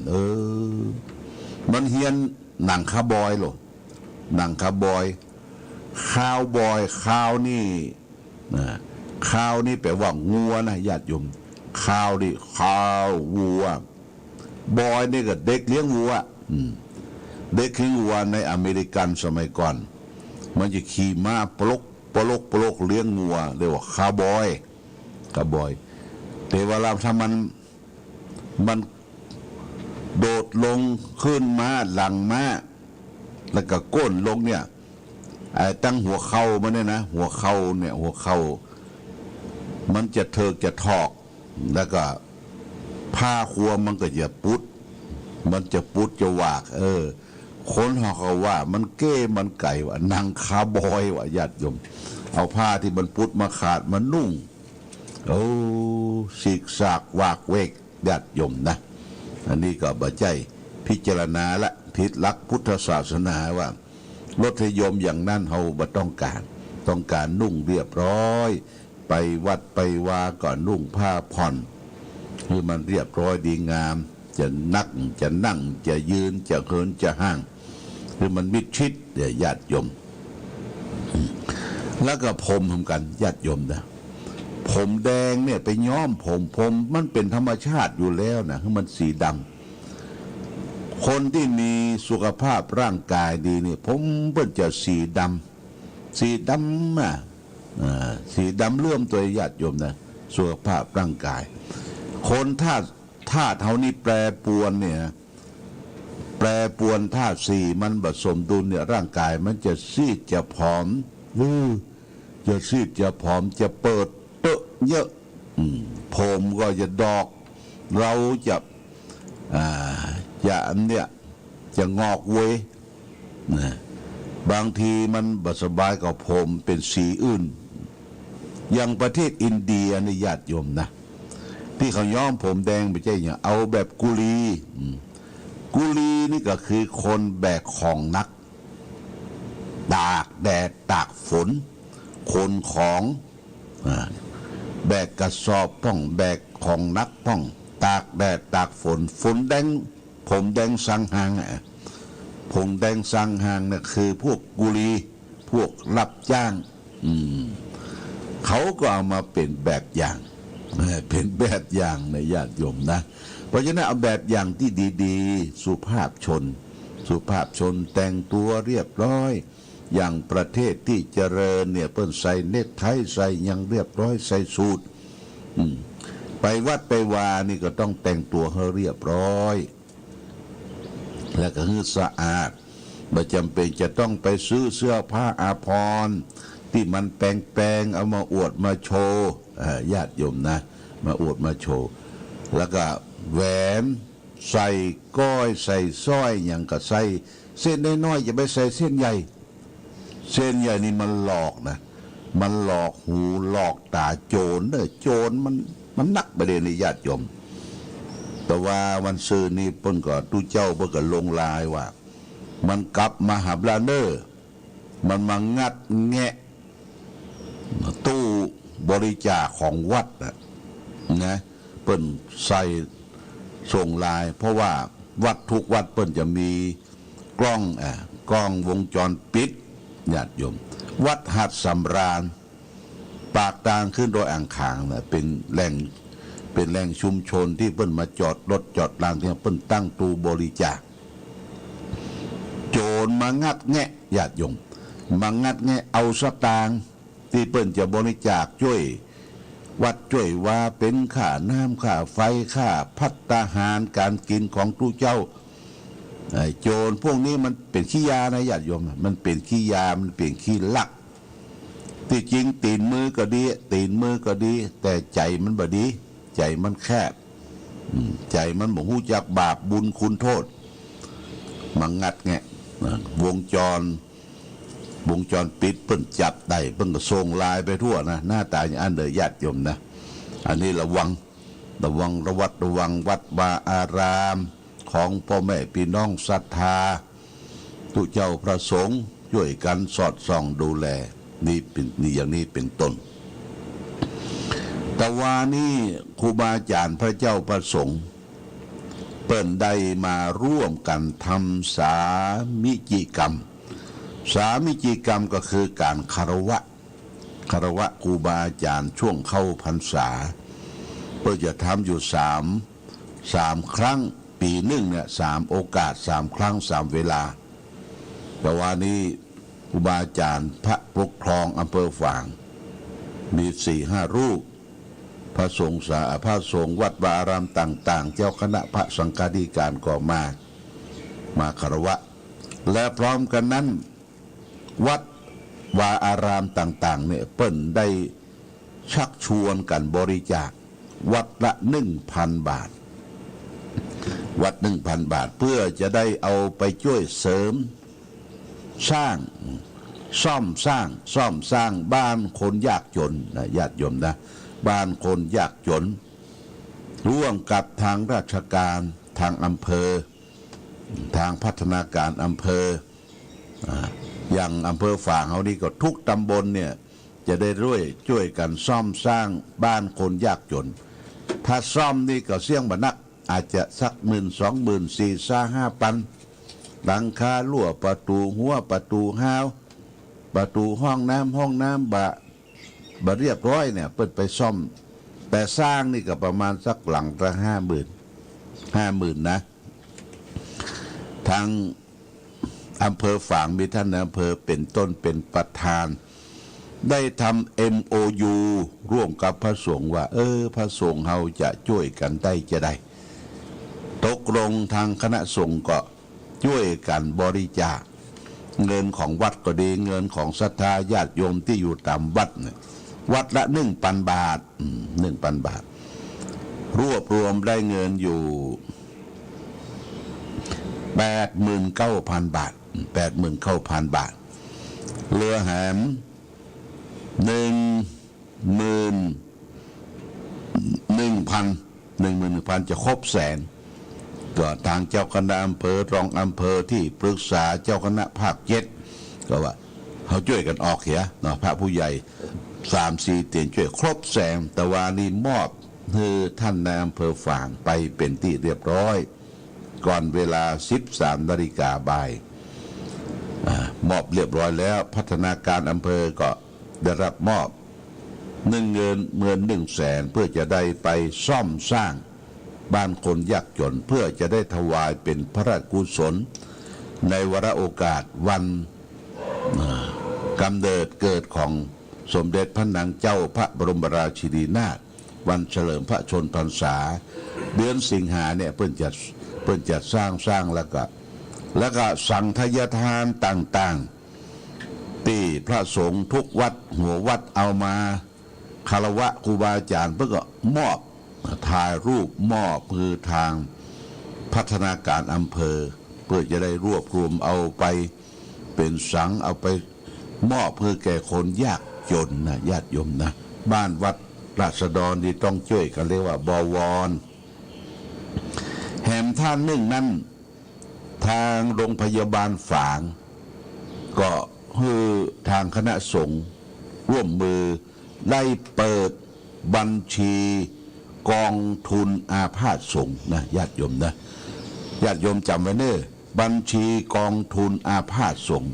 มันเฮียนหนังคาบอยหรอหนังคาบอยข้าวบอยข้าวนี่ข้าวนี่แปลว่างัวนะญาติโยมข้าวนี่ข้าววัวบอยนี่ก็เด็กเลี้ยงวัวเด็กเลี้ยงวัวในอเมริกันสมัยก่อนมันจะขี่ม้าปลกเลี้ยงงัวเรียกว่าคาบอยแต่เวลาถ้ามันโดดลงขึ้นมาหลังมาแล้วก็ก้นลงเนี่ยตั้งหัวเข่ามันเนี่ยนะหัวเข่ามันจะเถิกจะถอกแล้วก็ผ้าครัวมันก็จะปุดจะวากคนเขาว่ามันเก้มันไก่ว่านางคาบอยว่ะญาติโยมเอาผ้าที่มันปุดมาขาดมันนุ่งสีกสากวากเวกญาติโยมนะอันนี้ก็บ่ใจพิจารณาละผิดหลักพุทธศาสนาว่ารสนิยมอย่างนั้นเขาบ่ต้องการนุ่งเรียบร้อยไปวัดไปวาก่อนนุ่งผ้าผ่อนคือมันเรียบร้อยดีงามจะนั่งจะยืนจะเหินจะห่างคือมันมิดชิดญาติโยมแล้วก็ผมทำกันญาติโยมนะผมแดงเนี่ยไปย้อมผมมันเป็นธรรมชาติอยู่แล้วนะคือมันสีดำคนที่มีสุขภาพร่างกายดีนี่ผมเพิ่นจะสีดำสีดำเลื่อมตัวญาติโยมนะสุขภาพร่างกายคนธาตุเท่านี้แปรปรวนเนี่ยธาตุสี่มันผสมดุลเนี่ยร่างกายมันจะซีดจะผอมจะซีดจะผอมจะเปิดเตอะเยอะผมก็จะดอกเราจะจะงอกเว้ยบางทีมันบ่สบายกับผมเป็นสีอื่นอย่างประเทศอินเดียนี่ญาติโยมนะที่เขาย้อมผมแดงไม่ใช่อย่างเอาแบบกุลีนี่ก็คือคนแบกของนักตากแดดตากฝนคนของแบกกระสอบป้องแบกของนักป้องตากแดดตากฝนแดงผมแดงสังหางผมแดงสังหางเนี่ยคือพวกกุลีพวกรับจ้างเขาก็เอามาเป็นแบบอย่างในญาติโยมนะเพราะฉะนั้นเอาแบบอย่างที่ดีๆสุภาพชนแต่งตัวเรียบร้อยอย่างประเทศที่เจริญเนี่ยเพิ่นใส่เนคไทใส่ยังเรียบร้อยใส่สูทไปวัดไปวานี่ก็ต้องแต่งตัวให้เรียบร้อยแล้วก็ให้สะอาดไม่จำเป็นจะต้องไปซื้อเสื้อผ้าอาภรณ์ที่มันแปลงเอามาอวดมาโชว์ญาติโยมนะมาอวดมาโชว์แล้วก็แหวนใส่ก้อยใส่สร้อยอย่างก็ใส่เส้นน้อยๆอย่าไปใส่เส้นใหญ่นี่มันหลอกนะมันหลอกหูหลอกตาโจรโจรมันนักประเด็นในญาติโยมแต่ว่าวันซื่อนี่เพิ่นก็ตู้เจ้าเพิ่นก็ลงลายว่ามันกลับมาหาบลาเนอร์มันมางัดแงะตู้บริจาคของวัดนะเปิ้นใส่ส่งลายเพราะว่าวัดทุกวัดเปิ้นจะมีกล้องวงจรปิดญาติโยมวัดหัดสำราญปากทางขึ้นโดยอ่างขางนะเป็นแหล่งชุมชนที่เปิ้นมาจอดรถจอดรางที่เปิ้นตั้งตู้บริจาคโจรมางัดแงะญาติโยมมางัดแงะเอาสตางค์ที่เปิ้นจะบริจาคช่วยวัดช่วยว่าเป็นค่าน้ำค่าไฟค่าภัตตาหารการกินของตู้เจ้าโจรพวกนี้มันเป็นขี้ยานะญาติโยมมันเป็นขี้ยามันเป็นขี้ลักที่จริงตีนมือก็ดีแต่ใจมันบ่ดีใจมันแคบ ใจมันบ่ฮู้จักบาปบุญคุณโทษมางัดแงะวงจรปิดเปิ้นจับได้เปิ้นก็ส่งลายไปทั่วนะหน้าตาอย่างอันเด้อญาติโยมนะอันนี้ระวังระวังวัดวาอารามของพ่อแม่พี่น้องศรัทธาทุกเจ้าพระสงฆ์ช่วยกันสอดส่องดูแลนี่อย่างนี้เป็นต้นแต่ว่านี่ครูบาอาจารย์พระเจ้าพระสงฆ์เปิ้นได้มาร่วมกันทำสามิจิกรรมก็คือการคารวะครูบาอาจารย์ช่วงเข้าพรรษาเพื่อจะทำอยู่สามครั้งปีหนึ่งเนี่ย3 โอกาส3 ครั้ง 3 เวลาแต่ว่านี้ครูบาอาจารย์พระปกครองอำเภอฝางมี 4-5 รูปพระสงฆ์วัดวาอารามต่างๆเจ้าคณะพระสังฆาธิการก็มาคารวะและพร้อมกันนั้นวัดวาอารามต่างๆเนี่ยเปิ้นได้ชักชวนกันบริจาควัดละ 1,000 บาทวัด 1,000 บาทเพื่อจะได้เอาไปช่วยเสริมซ่อมสร้างบ้านคนยากจนนะญาติโยมนะบ้านคนยากจนร่วมกับทางราชการทางอำเภอทางพัฒนาการอำเภออย่างอำเภอฝางเขานี่ก็ทุกตำบลเนี่ยจะได้ช่วยกันซ่อมสร้างบ้านคนยากจนถ้าซ่อมนี่ก็เสี่ยงบันักอาจจะสัก10,000 20,000 4-5 พันหลังคาลั่วประตูหัวประตูห้าวประตูห้องน้ำบะเรียบร้อยเนี่ยเปิดไปซ่อมแต่สร้างนี่ก็ประมาณสักหลังละ50,000นะทางอำเภอฝางมีท่านอำเภอเป็นต้นเป็นประธานได้ทำ MOU ร่วมกับพระสงฆ์ว่าพระสงฆ์เฮาจะช่วยกันได้ตกลงทางคณะสงฆ์ก็ช่วยกันบริจาคเงินของวัดก็ดีเงินของศรัทธาญาติโยมที่อยู่ตามวัดเนี่ยวัดละ 1,000 บาท1,000 บาทรวบรวมได้เงินอยู่ 89,000 บาท89,000 บาทเรือแหม11,000จะครบแสนก็ทางเจ้าคณะอำเภอรองอำเภอที่ปรึกษาเจ้าคณะภาค7ก็ว่าเขาช่วยกันออกเหียเนาะพระผู้ใหญ่ 3-4 เตียนช่วยครบแสนแต่ว่านี่มอบคือท่านในอำเภอฝางไปเป็นที่เรียบร้อยก่อนเวลา 13 นาฬิกาบ่ายมอบเรียบร้อยแล้วพัฒนาการอำเภอก็ได้รับมอบเงิน100,000เพื่อจะได้ไปซ่อมสร้างบ้านคนยากจนเพื่อจะได้ถวายเป็นพระราชกุศลในวาระโอกาสวันกำเนิดเกิดของสมเด็จพระนางเจ้าพระบรมราชินีนาถวันเฉลิมพระชนพรรษาเดือนสิงหาเนี่ยเพิ่นจัดสร้างแล้วก็สังฆทานต่างๆที่พระสงฆ์ทุกวัดหัววัดเอามาคารวะครูบาอาจารย์เพื่อก็มอบถ่ายรูปมอบคือทางพัฒนาการอำเภอเพื่อจะได้รวบรวมเอาไปเป็นสังเอาไปมอบเพื่อแก่คนยากจนนะญาติโยมนะบ้านวัดราษฎรที่ต้องช่วยกันเรียกว่าบวรแห่มท่านหนึ่งนั้นทางโรงพยาบาลฝางก็คือทางคณะสงฆ์ร่วมมือได้เปิดบัญชีกองทุนอาพาธสงฆ์นะญาติโยมนะญาติโยมจำไว้เนอะบัญชีกองทุนอาพาธสงฆ์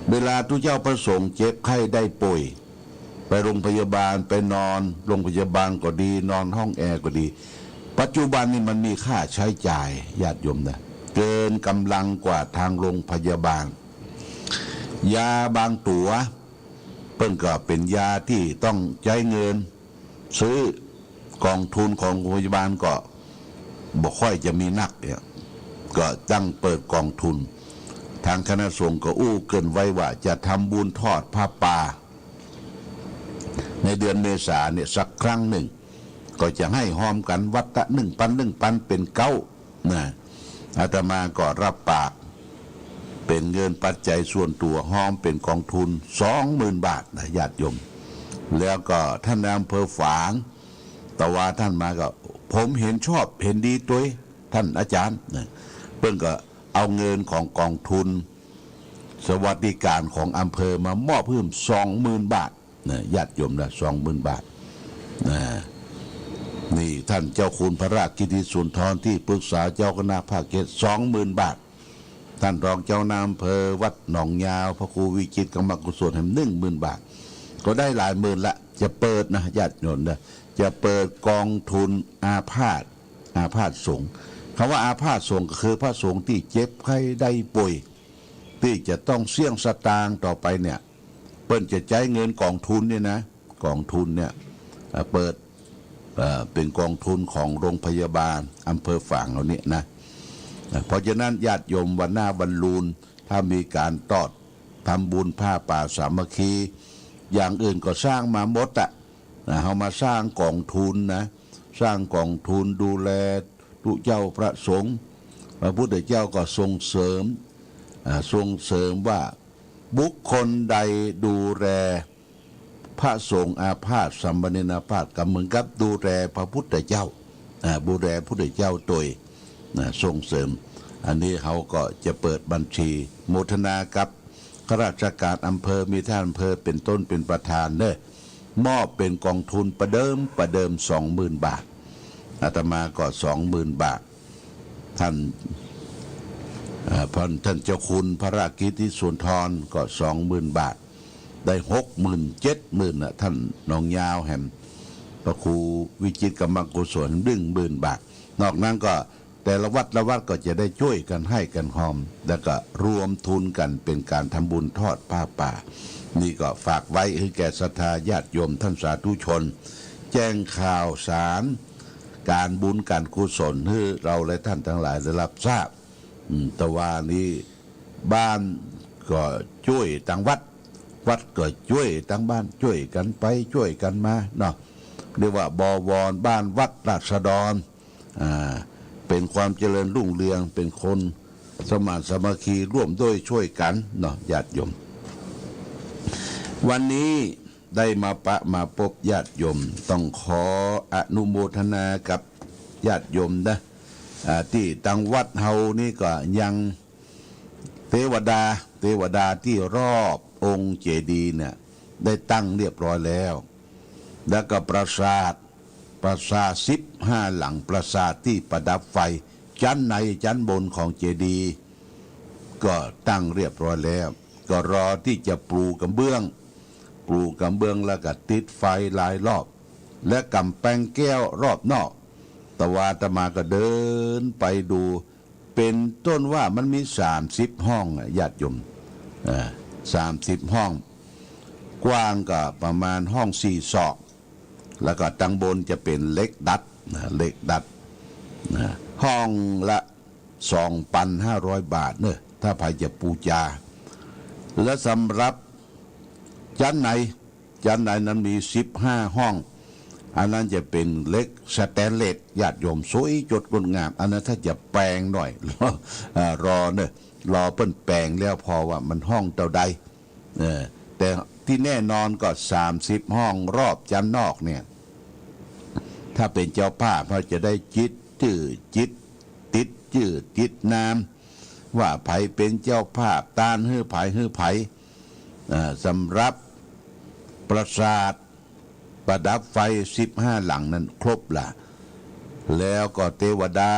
เวลาทุกเจ้าประสงค์เจ็บไข้ได้ป่วยไปโรงพยาบาลไปนอนโรงพยาบาลก็ดีนอนห้องแอร์ก็ดีปัจจุบันนี้มันมีค่าใช้จ่ายญาติโยมนะเกินกำลังกว่าทางโรงพยาบาลยาบางตัวเพิ่งก็เป็นยาที่ต้องใช้เงินซื้อกองทุนของโรงพยาบาลก็บ่ค่อยจะมีนักเนี่ยก็ตั้งเปิดกองทุนทางคณะสงฆ์ก็เกินไว้ว่าจะทำบุญทอดผ้าป่าในเดือนเมษาเนี่ยสักครั้งหนึ่ง ก็จะให้หอมกันวัดละ1,000เป็นเก้านะอาตมาก็รับปากเป็นเงินปัจจัยส่วนตัวหอมเป็นกองทุน 20,000 บาทนะญาติโยมแล้วก็ท่านนายอำเภอฝางแต่ว่าท่านมาก็ผมเห็นชอบเห็นดีตัวท่านอาจารย์นะเพิ่งก็เอาเงินของกองทุนสวัสดิการของอำเภอมามอบเพิ่ม 20,000 บาทนะญาติโยมนะ 20,000 บาทนะนี่ท่านเจ้าคุณพระราชกิติสุนทรที่ปรึกษาเจ้าคณะภาค 7 20,000 บาทท่านรองเจ้านายอำเภอวัดหนองยาวพระครูวิจิตรกรรมกุศลแห่ง 10,000 บาทก็ได้หลายหมื่นละจะเปิดนะญาติโยมนะจะเปิดกองทุนอาพาธสงฆ์คำว่าอาพาธสงฆ์ก็คือพระสงฆ์ที่เจ็บไข้ได้ป่วยที่จะต้องเสี่ยงสตางค์ต่อไปเนี่ยเปิ้นจะใช้เงินกองทุนเนี่ยนะกองทุนเนี่ยเปิดเป็นกองทุนของโรงพยาบาลอำเภอฝางเราเนี่ยนะเพราะฉะนั้นญาติโยมวันหน้าวันลูนถ้ามีการตอดทำบุญผ้าป่าสามัคคีอย่างอื่นก็สร้างมาหมดอะเอามาสร้างกองทุนนะสร้างกองทุนดูแลทุกเจ้าพระสงฆ์พระพุทธเจ้าก็ส่งเสริมว่าบุคคลใดดูแลพระสงฆ์อาพาธสัมปเนนาพาธก็เหมือนกับดูแลพระพุทธเจ้าดูแลพระพุทธเจ้าโดยส่งเสริมอันนี้เขาก็จะเปิดบัญชีโมทนากับข้าราชการอำเภอมีท่านอำเภอเป็นต้นเป็นประธานเนี่ยมอบเป็นกองทุนประเดิม 20,000 บาทอาตมาก็ 20,000 บาทท่านเจ้าคุณพระราชกิติสุนทรก็ 20,000 บาทได้ 60,000 70,000นะท่านหนองยาวแห่งพระครูวิจิตรกรรมกุศล 10,000 บาทนอกนั้นก็แต่ละวัดก็จะได้ช่วยกันให้กันหอมแล้วก็รวมทุนกันเป็นการทำบุญทอดผ้าป่านี่ก็ฝากไว้ให้แก่ศรัทธาญาติโยมท่านสาธุชนแจ้งข่าวสารการบุญการกุศลให้เราและท่านทั้งหลายได้รับทราบแต่ว่านี้บ้านก็ช่วยต่างวัดก็ช่วยต่างบ้านช่วยกันไปช่วยกันมาเนาะเรียกว่าบวรบ้านวัดราษฎรเป็นความเจริญรุ่งเรืองเป็นคนสมานสามัคคีร่วมด้วยช่วยกันเนาะญาติโยมวันนี้ได้มาพบญาติโยมต้องขออนุโมทนากับญาติโยมนะที่ตังวัดเฮานี่ก็ยังเทวดาที่รอบองค์เจดีย์เนี่ยได้ตั้งเรียบร้อยแล้วแล้วก็ปราสาท15 หลังปราสาทที่ประดับไฟชั้นในชั้นบนของเจดีย์ก็ตั้งเรียบร้อยแล้วก็รอที่จะปลูกกระเบื้องแล้วก็ติดไฟหลายรอบและกำแพงแก้วรอบนอกตะวาตมาก็เดินไปดูเป็นต้นว่ามันมี30 ห้องญาติโยม30 ห้องกว้างก็ประมาณห้อง4 ศอกแล้วก็ตั้งบนจะเป็นเหล็กดัดห้องละ 2,500 บาทเนอะถ้าใครจะปูจาและสำหรับชั้นในนั้นมี15 ห้องอันนั้นจะเป็นเหล็กสแตนเลสญาติโยมสวยจดงดงามอันนั้นถ้าจะแปลงหน่อยรอเปิ้นแปลงแล้วพอว่ามันห้องเท่าใดแต่ที่แน่นอนก็30 ห้องรอบชั้นนอกเนี่ยถ้าเป็นเจ้าภาพเขาจะได้ติดชื่อนามว่าไผเป็นเจ้าภาพตานฮื้อไผสำหรับปราสาทประดับไฟ15 หลังนั้นครบละแล้วก็เทวดา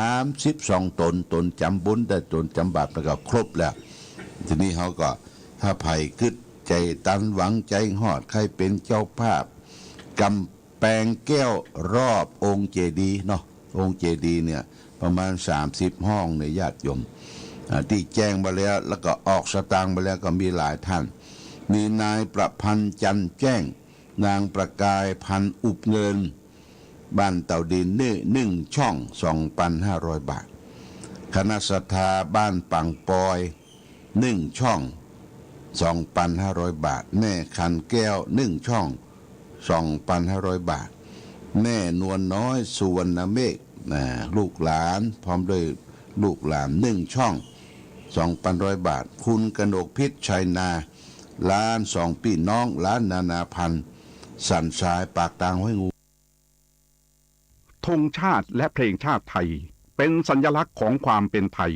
32 ตนจำบุญแต่ตนจำบาปแล้วก็ครบแล้วทีนี้เขาก็ถ้าไผคิดใจตันหวังใจหอดใครเป็นเจ้าภาพกำแพงแก้วรอบองค์เจดีย์เนาะองค์เจดีย์เนี่ยประมาณ30 ห้องในญาติโยมที่แจ้งมาแล้วก็ออกสตางค์มาแล้วก็มีหลายท่านมีนายประพันธ์จันแจ้งนางประกายพันอุบเงินบ้านเต่าดิน1 ช่อง 2,500 บาทคณะศรัทธาบ้านปังปอย1 ช่อง 2,500 บาทแม่ขันแก้ว1 ช่อง 2,500 บาท แม่นวลน้อยสุวรรณเมฆลูกหลานพร้อมด้วยลูกหลาน1 ช่อง 2,100 บาทคุณกนกพิษชัยนาล้าน2พี่น้องล้านนานาพันธ์สันทรายปากตางห้วยงูธงชาติและเพลงชาติไทยเป็นสัญลักษณ์ของความเป็นไทย